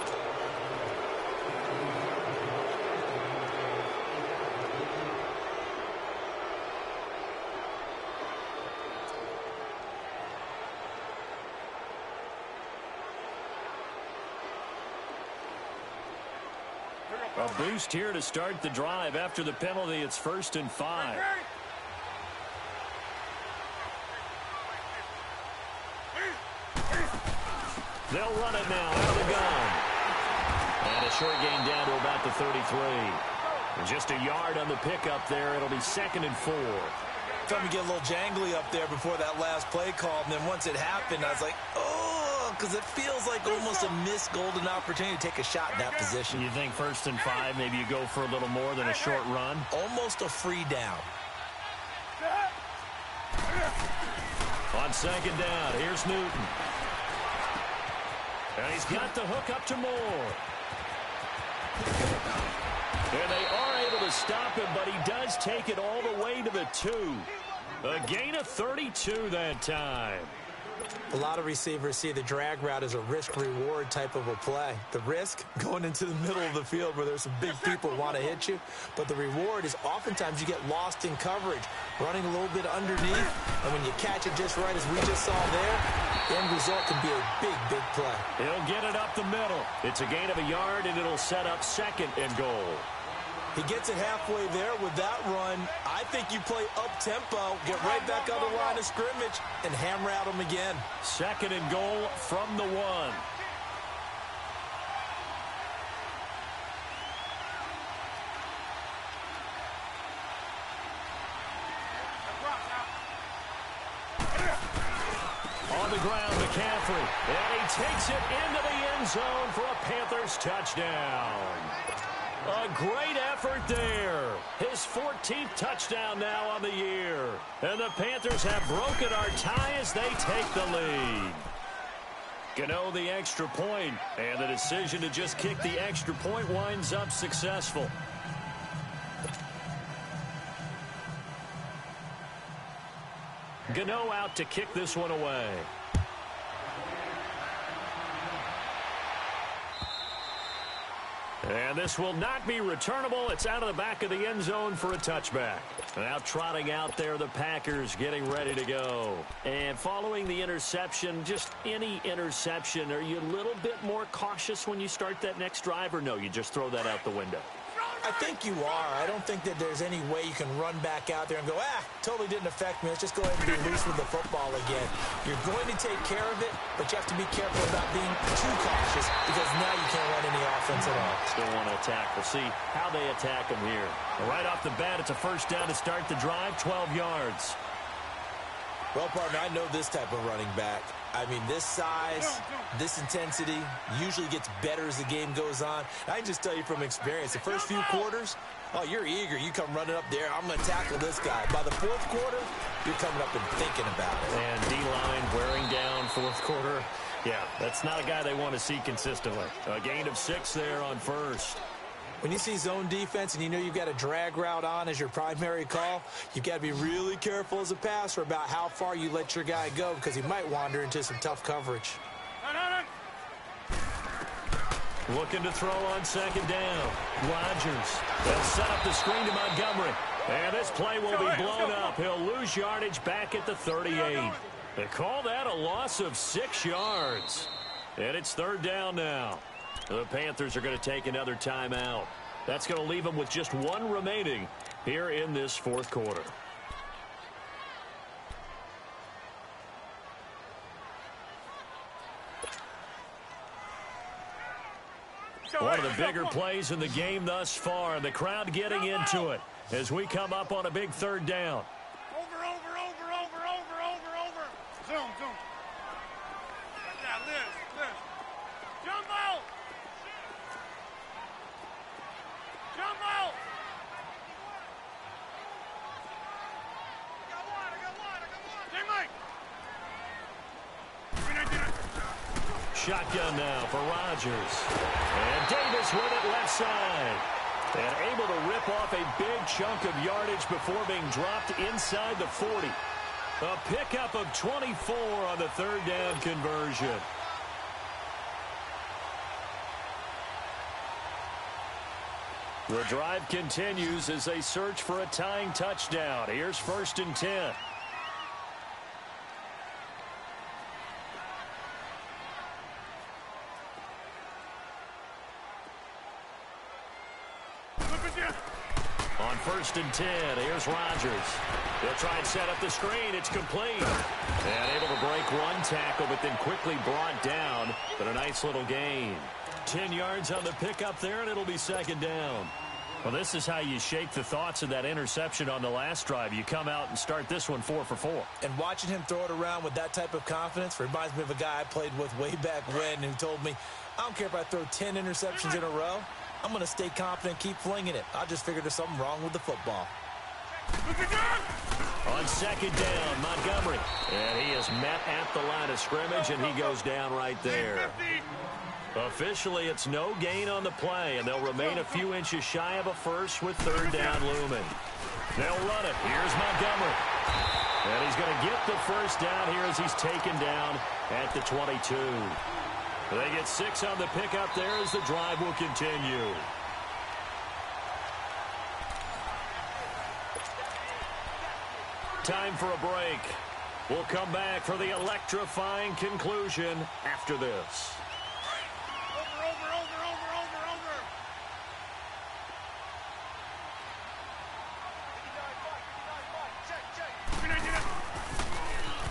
A boost here to start the drive. After the penalty, it's 1st and 5. They'll run it now out of the gun. And a short gain down to about the 33. And just a yard on the pickup there. It'll be 2nd and 4. Felt me get a little jangly up there before that last play call. And then once it happened, I was like, oh, because it feels like almost a missed golden opportunity to take a shot in that position. You think 1st and 5, maybe you go for a little more than a short run? Almost a free down. On 2nd down, here's Newton. And he's got the hook up to Moore. And they are able to stop him, but he does take it all the way to the 2. A gain of 32 that time. A lot of receivers see the drag route as a risk-reward type of a play. The risk, going into the middle of the field where there's some big people who want to hit you. But the reward is oftentimes you get lost in coverage, running a little bit underneath. And when you catch it just right, as we just saw there, the end result can be a big, big play. He'll get it up the middle. It's a gain of a yard, and it'll set up 2nd and goal. He gets it halfway there with that run. I think you play up-tempo, get right back on the line of scrimmage, and hammer at him again. 2nd and goal from the 1. On the ground, McCaffrey. And he takes it into the end zone for a Panthers touchdown. A great effort there. His 14th touchdown now on the year. And the Panthers have broken our tie as they take the lead. Gano the extra point, and the decision to just kick the extra point winds up successful. Gano out to kick this one away. And this will not be returnable. It's out of the back of the end zone for a touchback. Now trotting out there, the Packers getting ready to go. And following the interception, just any interception, are you a little bit more cautious when you start that next drive, or no, you just throw that out the window? I think you are. I don't think that there's any way you can run back out there and go, totally didn't affect me. Let's just go ahead and be loose with the football again. You're going to take care of it, but you have to be careful about being too cautious because now you can't run any offense at all. Still want to attack. We'll see how they attack them here. Right off the bat, it's a 1st down to start the drive, 12 yards. Well, partner, I know this type of running back. I mean, this size, this intensity usually gets better as the game goes on. I can just tell you from experience, the first few quarters, you're eager. You come running up there, I'm going to tackle this guy. By the 4th quarter, you're coming up and thinking about it. And D-line wearing down 4th quarter. Yeah, that's not a guy they want to see consistently. A gain of 6 there on 1st. When you see zone defense and you know you've got a drag route on as your primary call, you've got to be really careful as a passer about how far you let your guy go because he might wander into some tough coverage. Looking to throw on 2nd down. Rodgers. They'll set up the screen to Montgomery. And this play will be blown up. He'll lose yardage back at the 38. They call that a loss of 6 yards. And it's 3rd down now. The Panthers are going to take another timeout. That's going to leave them with just 1 remaining here in this 4th quarter. One of the bigger plays in the game thus far, and the crowd getting into it as we come up on a big 3rd down. Over. Zoom. Yeah, Liz. Jumbo! Shotgun now for Rodgers. And Davis with it left side. And able to rip off a big chunk of yardage before being dropped inside the 40. A pickup of 24 on the third down conversion. The drive continues as they search for a tying touchdown. Here's 1st and 10. On 1st and 10, here's Rodgers. He'll try and set up the screen. It's complete. And able to break one tackle, but then quickly brought down. But a nice little gain. 10 yards on the pickup there, and it'll be 2nd down. Well, this is how you shake the thoughts of that interception on the last drive. You come out and start this one 4 for 4. And watching him throw it around with that type of confidence reminds me of a guy I played with way back when who told me, I don't care if I throw 10 interceptions in a row. I'm going to stay confident, keep flinging it. I just figured there's something wrong with the football. On 2nd down, Montgomery. And he is met at the line of scrimmage, and he goes down right there. Officially, it's no gain on the play, and they'll remain a few inches shy of a first with 3rd down looming. They'll run it. Here's Montgomery. And he's going to get the 1st down here as he's taken down at the 22. They get 6 on the pickup there as the drive will continue. Time for a break. We'll come back for the electrifying conclusion after this.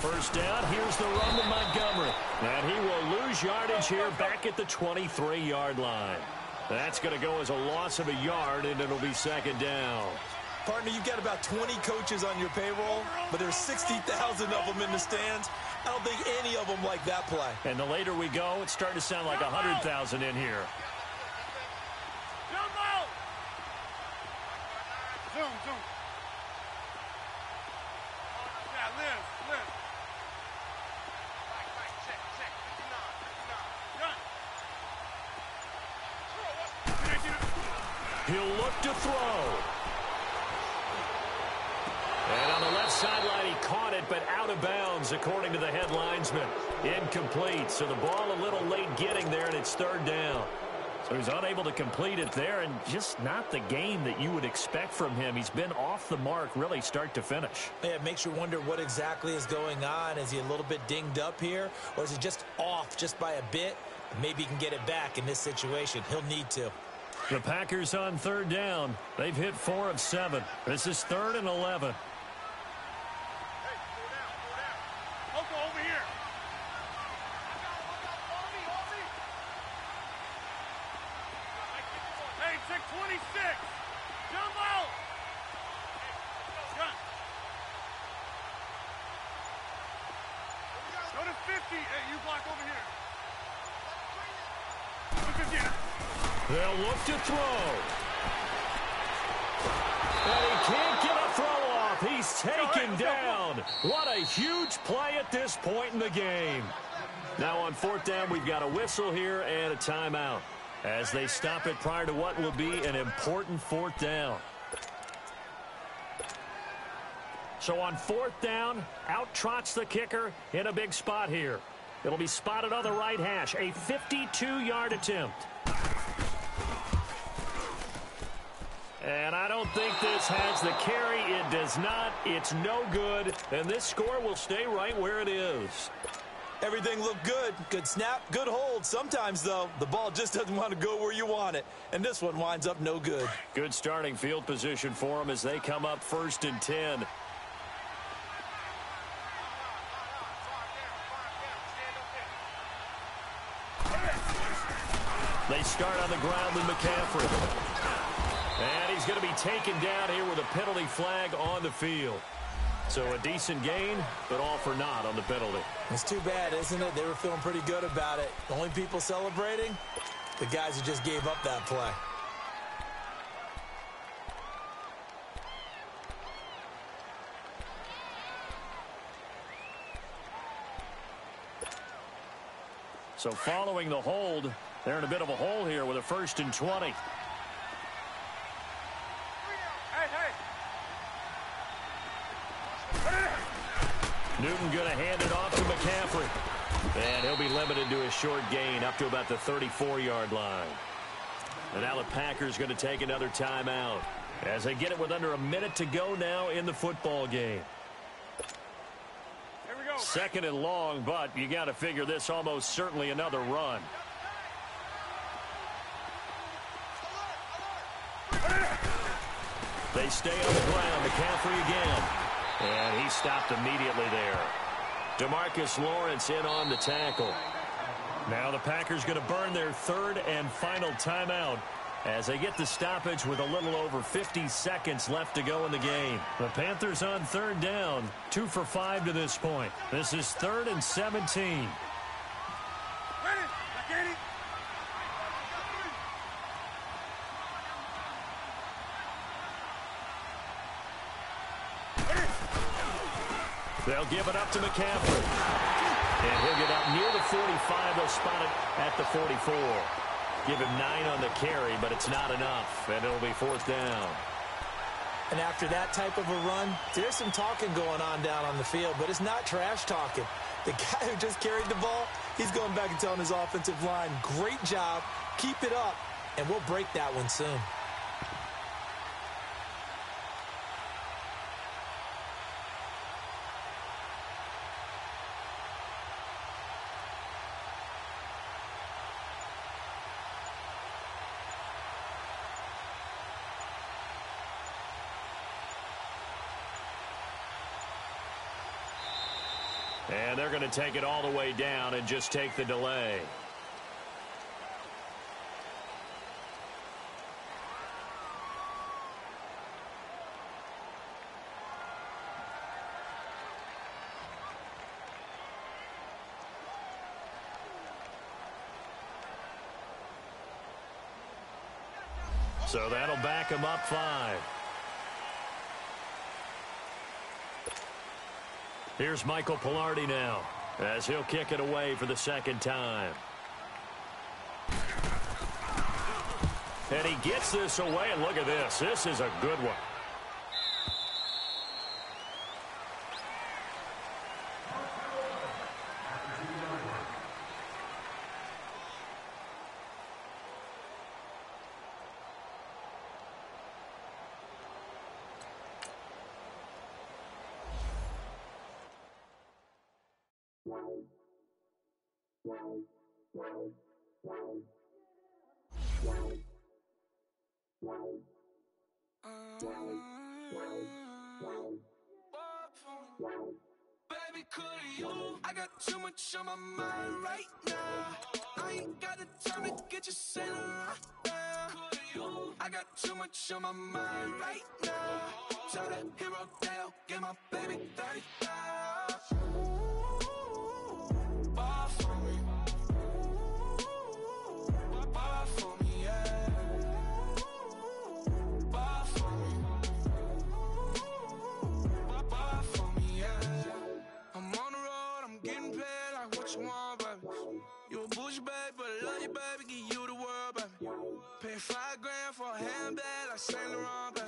First down, here's the run to Montgomery. And he will lose yardage here back at the 23-yard line. That's going to go as a loss of a yard, and it'll be 2nd down. Partner, you've got about 20 coaches on your payroll, but there's 60,000 of them in the stands. I don't think any of them like that play. And the later we go, it's starting to sound like 100,000 in here. Jump out! Zoom. Yeah, live. He'll look to throw. And on the left sideline, he caught it, but out of bounds, according to the head linesman. Incomplete, so the ball a little late getting there, and it's 3rd down. So he's unable to complete it there, and just not the game that you would expect from him. He's been off the mark, really, start to finish. Yeah, it makes you wonder what exactly is going on. Is he a little bit dinged up here, or is he just off just by a bit? Maybe he can get it back in this situation. He'll need to. The Packers on 3rd down. They've hit 4 of 7. This is 3rd and 11. Over here. Hey, check 26. Jump out. Gun. Go to 50. Hey, you block over here. They'll look to throw. And he can't get a throw off. He's taken down. What a huge play at this point in the game. Now on 4th down, we've got a whistle here and a timeout as they stop it prior to what will be an important 4th down. So on 4th down, out trots the kicker in a big spot here. It'll be spotted on the right hash, a 52-yard attempt. And I don't think this has the carry. It does not. It's no good. And this score will stay right where it is. Everything looked good. Good snap, good hold. Sometimes, though, the ball just doesn't want to go where you want it. And this one winds up no good. Good starting field position for them as they come up 1st and 10. They start on the ground with McCaffrey. And he's going to be taken down here with a penalty flag on the field. So a decent gain, but all for naught on the penalty. It's too bad, isn't it? They were feeling pretty good about it. The only people celebrating, the guys who just gave up that play. So following the hold, they're in a bit of a hole here with a 1st and 20. Newton going to hand it off to McCaffrey. And he'll be limited to a short gain up to about the 34-yard line. And now the Packers going to take another timeout as they get it with under a minute to go now in the football game. Here we go. Second and long, but you got to figure this almost certainly another run. They stay on the ground. McCaffrey again. And he stopped immediately there. DeMarcus Lawrence in on the tackle. Now the Packers going to burn their third and final timeout as they get the stoppage with a little over 50 seconds left to go in the game. The Panthers on third down, 2 for 5 to this point. This is 3rd and 17. They'll give it up to McCaffrey. And he'll get up near the 45. They'll spot it at the 44. Give him 9 on the carry, but it's not enough. And it'll be 4th down. And after that type of a run, there's some talking going on down on the field, but it's not trash talking. The guy who just carried the ball, he's going back and telling his offensive line, great job, keep it up, and we'll break that one soon. And they're going to take it all the way down and just take the delay. So that'll back him up 5. Here's Michael Pilardi now as he'll kick it away for the second time. And he gets this away, and look at this. This is a good one. Baby, could you? I got too much on my mind right now. I ain't got the time to get you sailing right now. Could you? I got too much on my mind right now. Tell that hero Dale, get my baby 30,000. Ball for me. Ball for me, yeah. Ball for me. Ball for me, yeah. I'm on the road, I'm getting paid like what you want, baby. You a bougie, baby, but I love you, baby. Give you the world, baby. Pay $5 grand for a handbag like Saint Laurent, baby.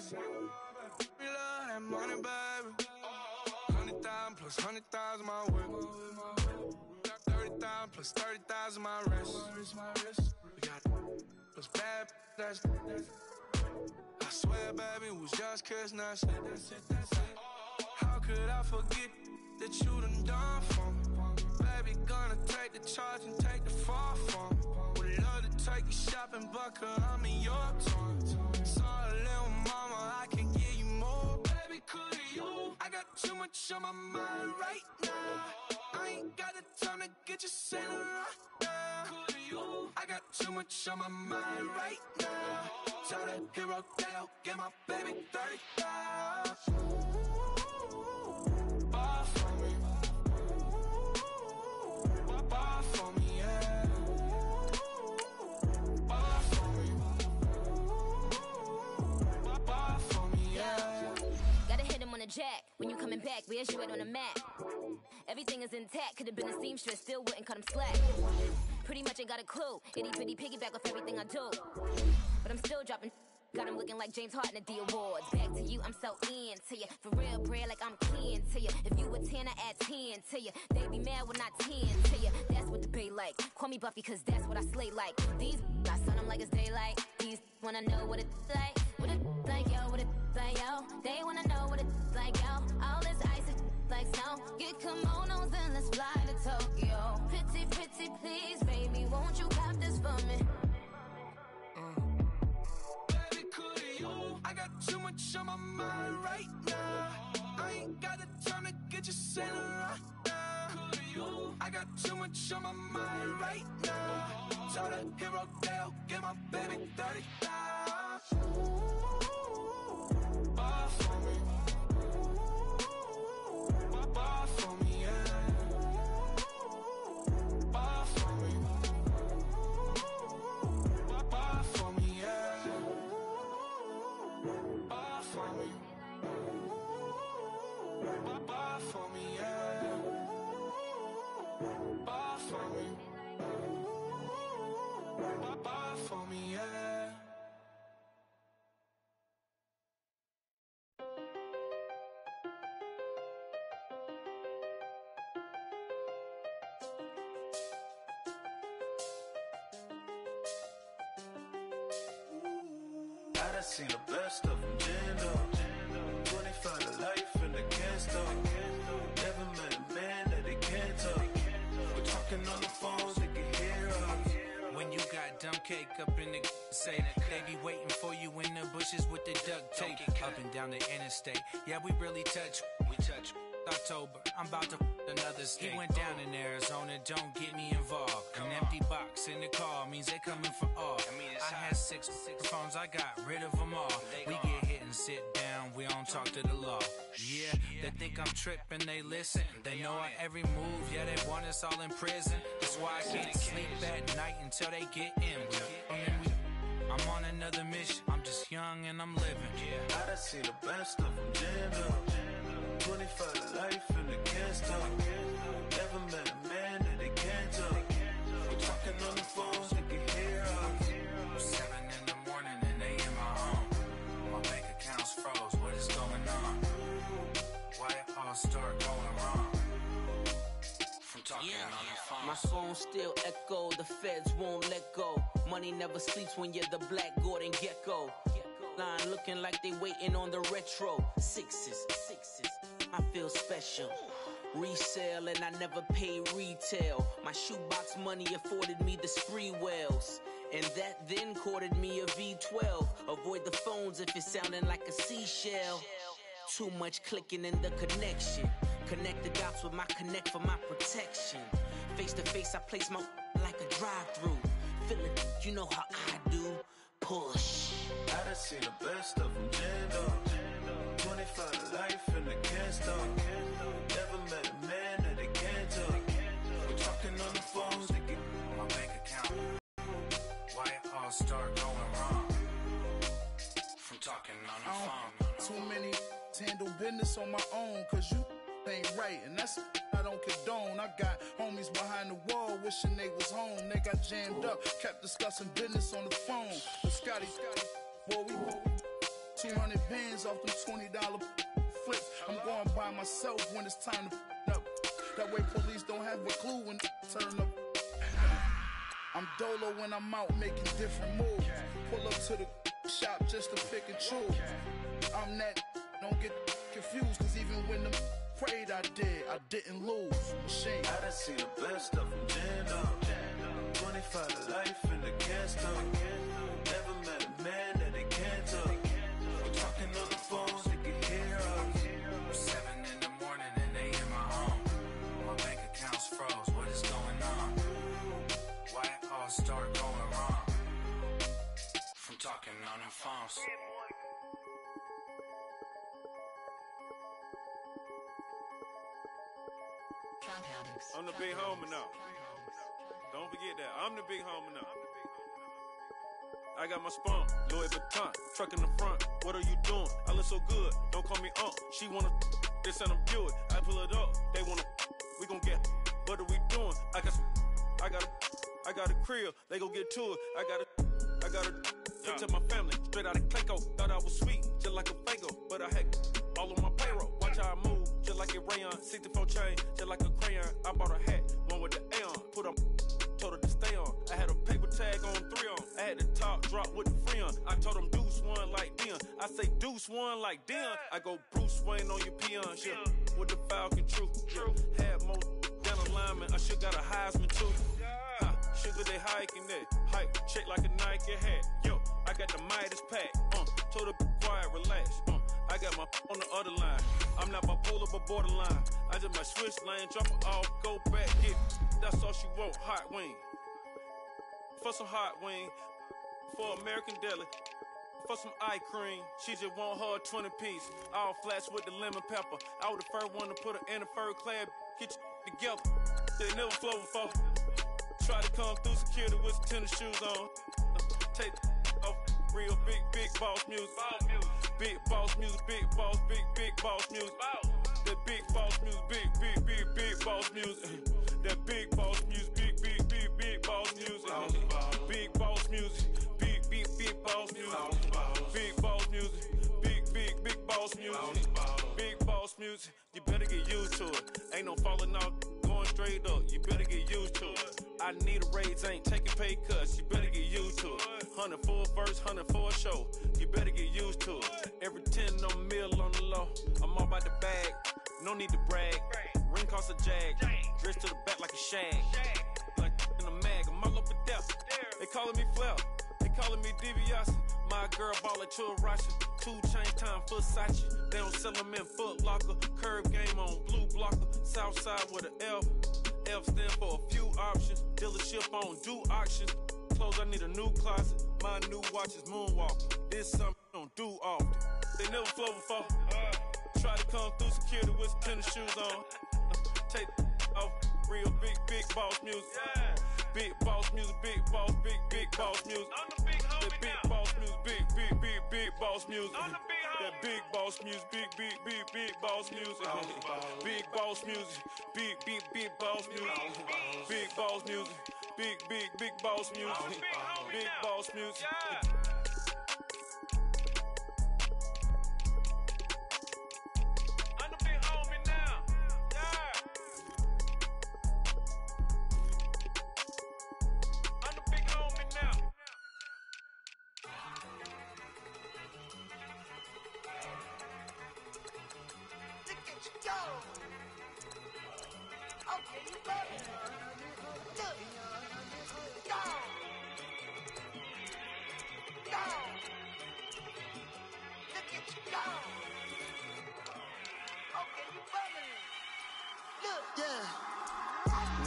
We love that money, baby. 100,000 plus 100,000 my way. 30,000 plus 30,000 my wrist. We got those bad, that's I swear, baby, it was just kiss, that's it. How could I forget that you done for me? Baby, gonna take the charge and take the fall from me. Would love to take you shopping, but cause I'm in your town. Sorry, little mama, I can give you more. Baby, could you? I got too much on my mind right now. I ain't got the time to get you sailing right now. Could you? I got too much on my mind right now. Tell that hero Dale, get my baby 30,000. Ball for me. Ball for me, yeah. Ball for me. Ball for me, yeah. Gotta hit him on the jack. When you coming back, where's you at on the map? Everything is intact. Could've been a seamstress, still wouldn't cut him slack. Pretty much ain't got a clue. Itty bitty piggyback off everything I do. But I'm still dropping Got him looking like James Harden at the awards. Back to you, I'm so into you. For real, bread, like I'm kin to you. If you a 10, I add 10 to you. They be mad when I 10 to you. That's what the bay like. Call me Buffy, cause that's what I slay like. These, I sun them like it's daylight. These wanna know what it's like. What it like, yo, what it like, yo. They wanna know what it's like, yo. All this ice is like snow. Get kimonos and let's fly to Tokyo. Pretty, pretty, please, baby, won't you cop this for me? I got too much on my mind right now. I ain't got the time to get you center right now. I got too much on my mind right now. Tell the hero Dale, get my baby 30,000. Buy for me. Buy for me, yeah. Buy for me. Buy for me, yeah. Buy for me. Buy for me, yeah. Buy for me. Buy for me, yeah. I done seen the best of them, Jando. 25 to life and they can't stop. Never met a man that they can't talk. We're talking on the phones, they can hear us. When you got dumb cake up in the say, they be waiting for you in the bushes with the duct tape. Up and down the interstate, yeah, we really touch. We touch. October, I'm about to another state. He went down in Arizona, don't get me involved. An empty box in the car means they coming for all. I had six phones, I got rid of them all. We get hit and sit down, we don't talk to the law. Yeah, they think I'm tripping, they listen. They know our every move, yeah, they want us all in prison. That's why I can't sleep at night until they get in. I'm on another mission, I'm just young and I'm living. I done seen the best of them, Jando. 25 to life and they can't stop. Never met a man that they can't talk. We're talking on the phones, they can hear us. 7 in the morning and they in my home. My bank account's froze, what is going on? Why it all start going wrong? From talking on the phone. My phone still echo, the feds won't let go. Money never sleeps when you're the Black Gordon Gecko. Line looking like they waiting on the retro. Sixes, I feel special. Resale and I never pay retail. My shoebox money afforded me the spree wells. And that then courted me a V12. Avoid the phones if it's sounding like a seashell. Too much clicking in the connection. Connect the dots with my connect for my protection. Face to face I place my like a drive-through. Feel it, you know how I do. Push. I done seen the best of them, Jando. 25 to life and they can't stop. Never met a man that they can't talk. We're talking on the phones, they get my bank account. Why it all start going wrong? From talking on the phone. Too many handle business on my own, cause you ain't right, and that's I don't condone. I got homies behind the wall wishing they was home. They got jammed up, kept discussing business on the phone. But Scotty, boy, we 200 bands off them $20 flips. I'm going by myself when it's time to up. That way police don't have a clue when turn up. I'm dolo when I'm out making different moves. Pull up to the shop just to pick and choose. I'm that, don't get confused, cause even when the prayed I didn't lose. Machine. I done seen the best of them, Jando. 25 to life and they can't stop. Never met a man that they can't talk. We're talking on the phones, they can hear us. 7 in the morning and they in my home. My bank account's froze, what is going on? Why it all start going wrong? From talking on the phones. I'm the big homie now. Don't forget that. I'm the big homie now. I got my spunk, Louis Vuitton, truck in the front. What are you doing? I look so good. Don't call me She wanna they send them Buick. I pull it up. They wanna we gon' get. What are we doing? I got a crib. They gon' get to it. I got a Took to my family, straight out of Clayco. Thought I was sweet, just like a Fago. But I had all on my payroll. Watch how I move, just like a rayon. 64 chain, just like a crayon. I bought a hat, one with the A on. Put on, told her to stay on. I had a paper tag on 3 on. I had the top drop with the free on. I told them Deuce one like Dion. I say Deuce one like Dion. I go Bruce Wayne on your peon. Shit, with the Falcon true. Had more than a lineman. I should got a Heisman too. Sugar they hiking that. Hike, check like a Nike hat. Yo, I got the Midas pack. Told her be quiet, relax. I got my on the other line. I'm not bipolar but borderline. I just might switch lane, drop it off, go back, get. That's all she want, hot wing. For some hot wing, for American deli, for some eye cream. She just want her 20 piece, all flats with the lemon pepper. I was the first one to put her in a fur clad. Get you together, they never flow before. Try to come through security with some tennis shoes on. Take off, real big boss music. Big boss music, big boss music. That big boss music, big boss music. That big boss music, big boss music. Big boss music, big boss music. Big boss music, big boss music. Big boss music, you better get used to it. Ain't no falling off, going straight up. You better get used to it. I need a raise, ain't taking pay cuts. You better get used to it. 100 for a verse, 100 for a show. You better get used to it. Every 10 on a meal on the low. I'm all about the bag, no need to brag. Ring cost a jag, dressed to the back like a shag. Like in a mag, I'm all up in depth. They calling me Flair, they calling me DiBiase. My girl ball at Churashi. 2 chain time for Sachi. They don't sell them in Foot Locker. Curve game on blue blocker. Southside with an F. F stand for a few options. Dealership on do auctions. Clothes, I need a new closet. My new watch is Moonwalker. This something I don't do often. They never flow before. Try to come through security with some tennis shoes on. Take off, real big boss music. Big boss music, big boss music. That big boss music, big boss music. That big boss music, big boss music. Big boss music, big boss music. Big boss music, big boss music. Big boss music. I'm the big homie now. I'm the big homie now. Look at you go. Okay, you love it. Look. Go. Go. Look at you go. Okay, you bubbling. Look. Yeah.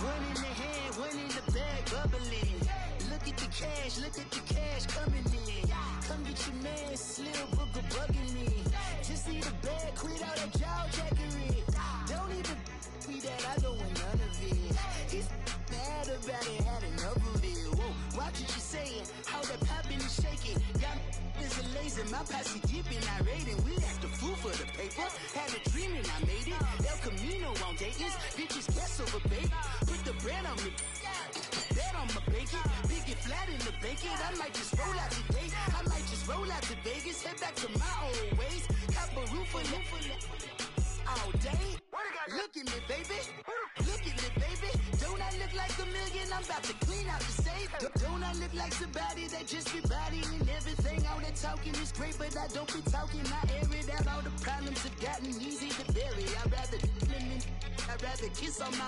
One in the hand, one in the bag, bubbling. Look at the cash coming in. Come get your man, Slim Booker bugging me. Just need a bag, quit all that jaw jackery. Don't even me that I don't want none of it. He's mad about it, had enough of it. Whoa, watch what you saying, how that poppin' and shaking. Y'all is a lazy, my posse deep and I raiding. We act the fool for the paper, had a dream and I made it. El Camino on Dayton's, bitches guess over bait. Put the bread on me, bet on my bacon. Big it flat in the bacon, I might just roll out today. I might just roll out to Vegas, head back to my old ways. Cop a roof for all day. Look at me, baby. Look at me, baby. Don't I look like a million? I'm about to clean out the safe. Don't I look like somebody that just be bodying everything? All that talking is great, but I don't be talking. I air it out. All the problems have gotten easy to bury. I'd rather kiss on my.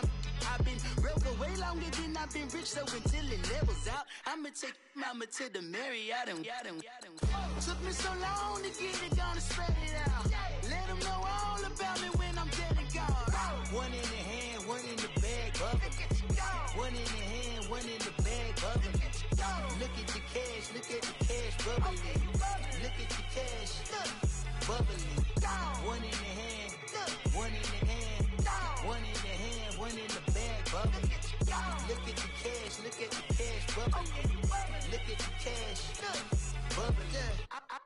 I've been broke way longer than I've been rich, so until it levels out, I'ma take mama to the Marriott and took me so long to get it, gonna spread it out. Let them know all about me when I'm dead and gone. One in the hand, one in the bag, bubbling. One in the hand, one in the bag, bubbling. Look at the cash, bubbling. Look at the cash, bubbling. One in the hand, one in the hand, one in the hand, one in the bag, bubbling. Look at the cash, bubbling. Look at the cash, bubbling.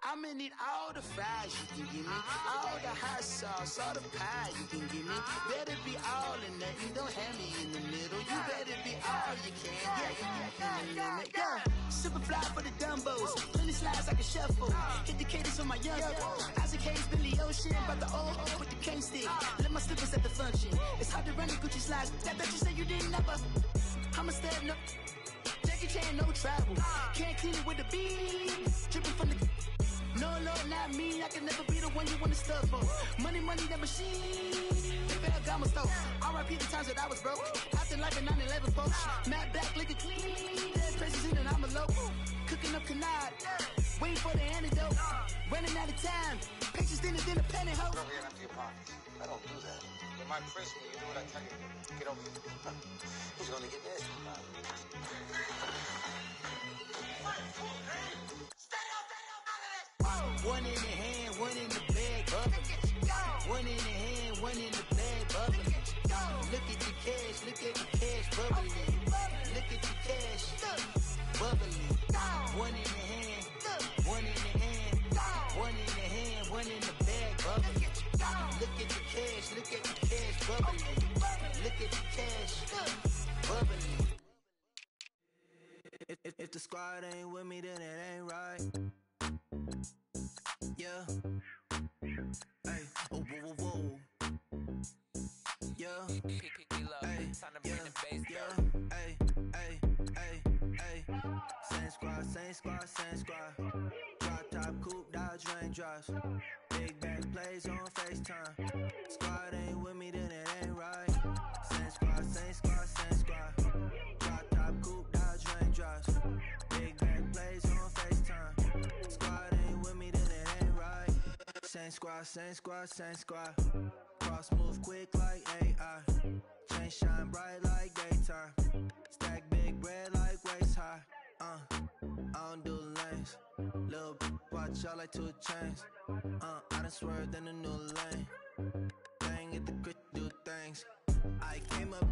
I'ma need all the fries you can give me, all the hot sauce, all the pie you can give me. Better be all or nothing, don't have me in the middle. You better be all you can, yeah, in the limit, yeah. Super fly for the Dumbos, plenty slides like a shuffle. Hit the cadence for my young Isaac Hayes, Billy Ocean, but the old with the cane stick. Let my slippers at the function. It's hard to run the Gucci slides. That bet you say you didn't never. I'm a stud, no. Jackie Chan, no travel. Can't clean it with the beat. Dripping from the. No, Lord, not me. I can never be the one you want to stuff for. Money, that machine. Ferragamo stove. R.I.P. the times that I was broke. Acting like a 9/11 folks. Matte black, liquor clean. Dead presses in and I'm a local. Cooking up canard. Waiting for the antidote. Running out of time. Pictures thinner than a penny hoe. Over here, empty your pockets. I don't do that. In my prison, you do what I tell you. Get over here. Who's gonna get this? One in the hand, one in the bag, bubbling. One in the hand, one in the bag, bubbling. Look at the cash, bubbling. Look at the cash, bubbling. One in the hand, one in the hand, one in the hand, one in the bag, bubbling. Look at the cash, bubbling. Look at the cash, bubbling. If the squad ain't with me, then it ain't right. Yeah. Hey. Oh, whoa, whoa, whoa. Yeah. Hey. Yeah. Hey. Hey. Hey. Hey. Same squad. Drop top, coupe, Dodge raindrops. Big back plays on FaceTime. Squad ain't with me, then it ain't right. Same squad. Drop top, coupe, Dodge raindrops. Big back plays on FaceTime. Squad ain't with me, then it ain't right. Same squad. Cross move quick like AI. Chain shine bright like daytime. Stack big bread like waist high. I don't do lanes. Little watch out like 2 chains. I done swerved in a new lane. Bang at the crit, do things. I came up,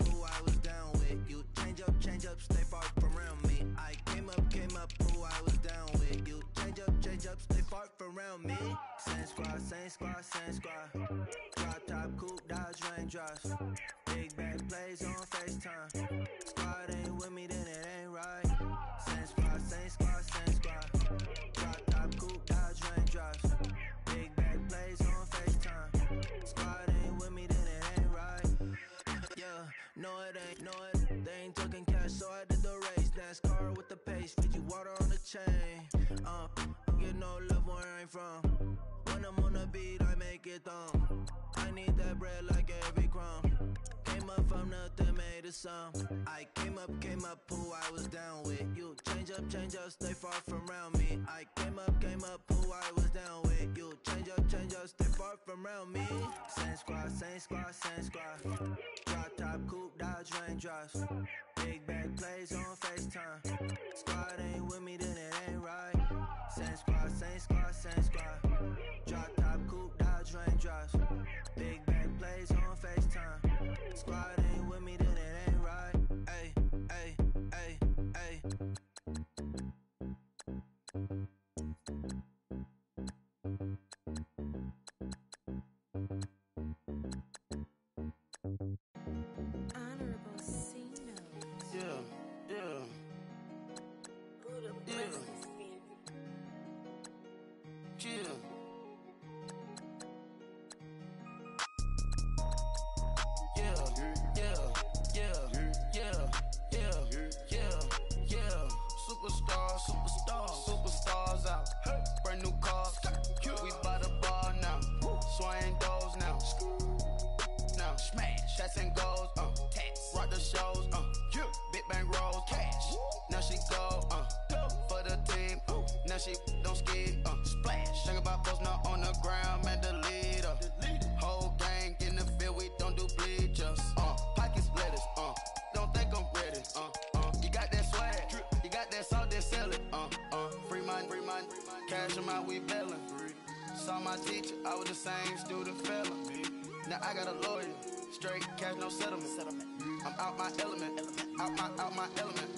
who I was down with. You change up, stay far from around me. I came up, who I was down with. You change up, stay far from around me. Same squad. Drop top, coupe, Dodge raindrops. Big back plays on FaceTime. Squad ain't with me, then it ain't right. Same squad. Drop top, coupe, Dodge raindrops. Big back plays on FaceTime. Squad ain't with me, then it ain't right. Yeah, no it ain't. They ain't talking cash, so I did the race. NASCAR with the pace, feed you water on the chain. Get no love where I ain't from. When I'm on the beat, I make it thumb. I need that bread like every crumb. Came up from nothing, made a sum. I came up, who I was down with. You change up, stay far from around me. I came up, who I was down with. You change up, stay far from around me. Same squad. Drop top, coupe, Dodge raindrops. Big back plays on FaceTime. Squad ain't with me, then it ain't right. Same squad. Drop top, coupe, Dodge raindrops. Big back plays on FaceTime. Squad ain't with me, then it ain't right. Ay. Honorable C-Note. Yeah. Superstars out. Brand new cars. We by the bar now. Swaying doors now. Now smash. Shots and goals. Rock the shows. Big bang rolls. Cash. Now she go. For the team. Now she don't ski. Splash. Think about posting up on the ground. Man, the leader. Whole gang in the field. We don't do bleachers. Pockets lettuce. Don't think I'm ready. You got that swag. You got that salt, that sell it. Free mind. Cash them out, we bailin'. Saw my teacher, I was the same student fella. Now I got a lawyer. Straight cash, no settlement. I'm out my element. Out my element.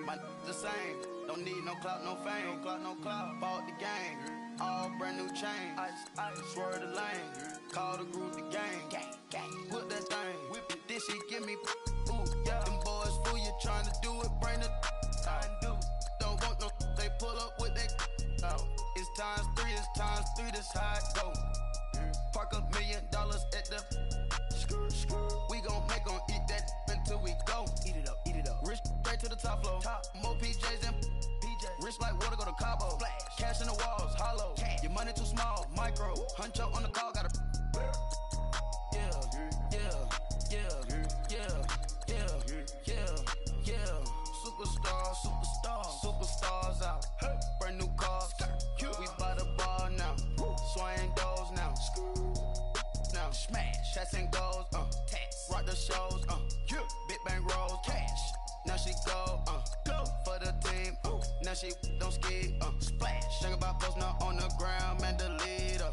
My the same. Don't need no clout, no fame. Bought the game. all brand new chain. Ice, swerve the lane. Call the group the gang. Whip that thing. Whip it. This shit give me. Ooh, yeah. Them boys fool you trying to do it. Bring the. Don't want no. They pull up with that. Oh, it's times 3. It's times 3. This how it go. Park $1 million at the. We gon' make 'em eat that until we go. Eat it up, eat it up. Rich straight to the top floor. More PJs and PJs. Rich like water, go to Cabo. Splash. Cash in the walls, hollow. Cash. Your money too small, micro. Huncho on the call, gotta. Yeah. Superstars out. Brand new cars. We by the bar now. Swaying doors now. Now smash. Chats and goals. Rock the shows. Big bang rolls. Cash. Now she go. For the team. Now she don't ski. Splash. Think about post now on the ground. Man, delete her.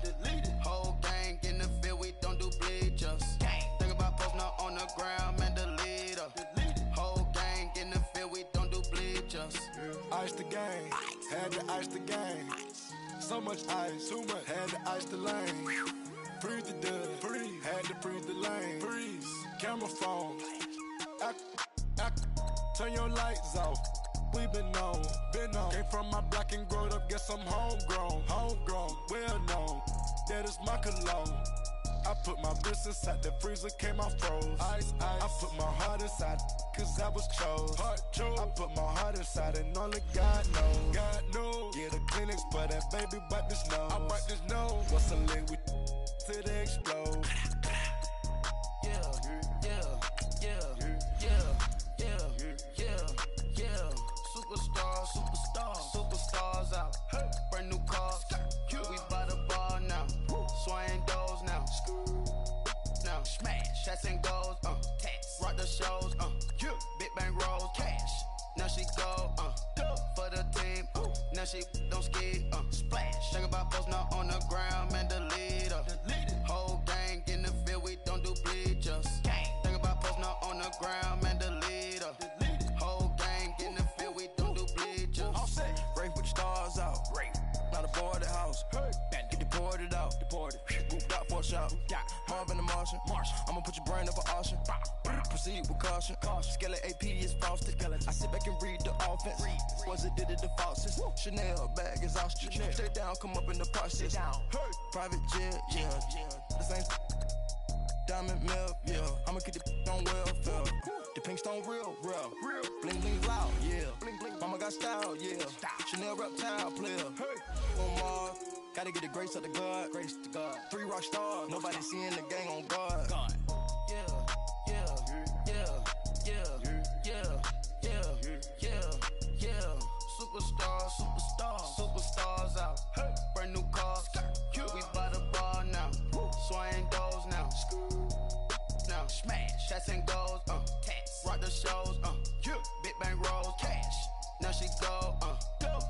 Whole gang in the field. We don't do bleachers. Think about post now on the ground. Man, delete her. Whole gang in the field. We don't do bleachers. Ice the game. Had to ice the game. So much ice. Too much. Had to ice the lane. Freeze the dud. Freeze. Had to freeze the lane. Freeze. Camera phone. Turn your lights off. We been on. Came from my block and growed up. Guess I'm homegrown. Well known. That is my cologne. I put my wrist inside the freezer, came out froze. Ice. I put my heart inside, cause I was chose. I put my heart inside and only God knows. Yeah, the clinics for that baby bite this nose. I bite this nose. What's a liquid till they explode? Superstars out. Brand new cars. We by the bar now. Swaying doors now. Now smash. Chats and goals. Rock the shows. Big bang rolls. Cash. Now she go. For the team. Now she don't ski. Splash. Think about post now on the ground. Man, delete her. Whole gang in the field. We don't do bleachers. Think about post now on the ground. Man, delete her. Whole gang in the field. We don't do bleachers. All set. Race with the stars out. Not a board the house. Get deported out. Moved out for a shot. Marvin the Martian. I'ma put your brain up for auction. Proceed with caution. Skeleton AP is frosted. I sit back and read the offense. Was it did it the falsest? Chanel bag is ostrich. Stay down, come up in the process. Private jet, yeah. The same diamond milk, yeah. I'ma get the on welfare. The pink stone real. Bling bling loud, yeah. Mama got style, yeah. Chanel reptile player. On Mars, gotta get the grace of the God. 3 rock stars, nobody seeing the gang on guard. Superstars out. Brand new cars. We by the bar now. Swaying doors now. Now smash. Chats and goals. Rock the shows. Big bang rolls. Cash. Now she go.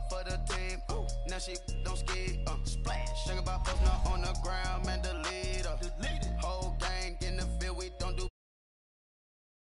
For the team. Now she don't ski. Splash. Think about post now on the ground. Man, delete her.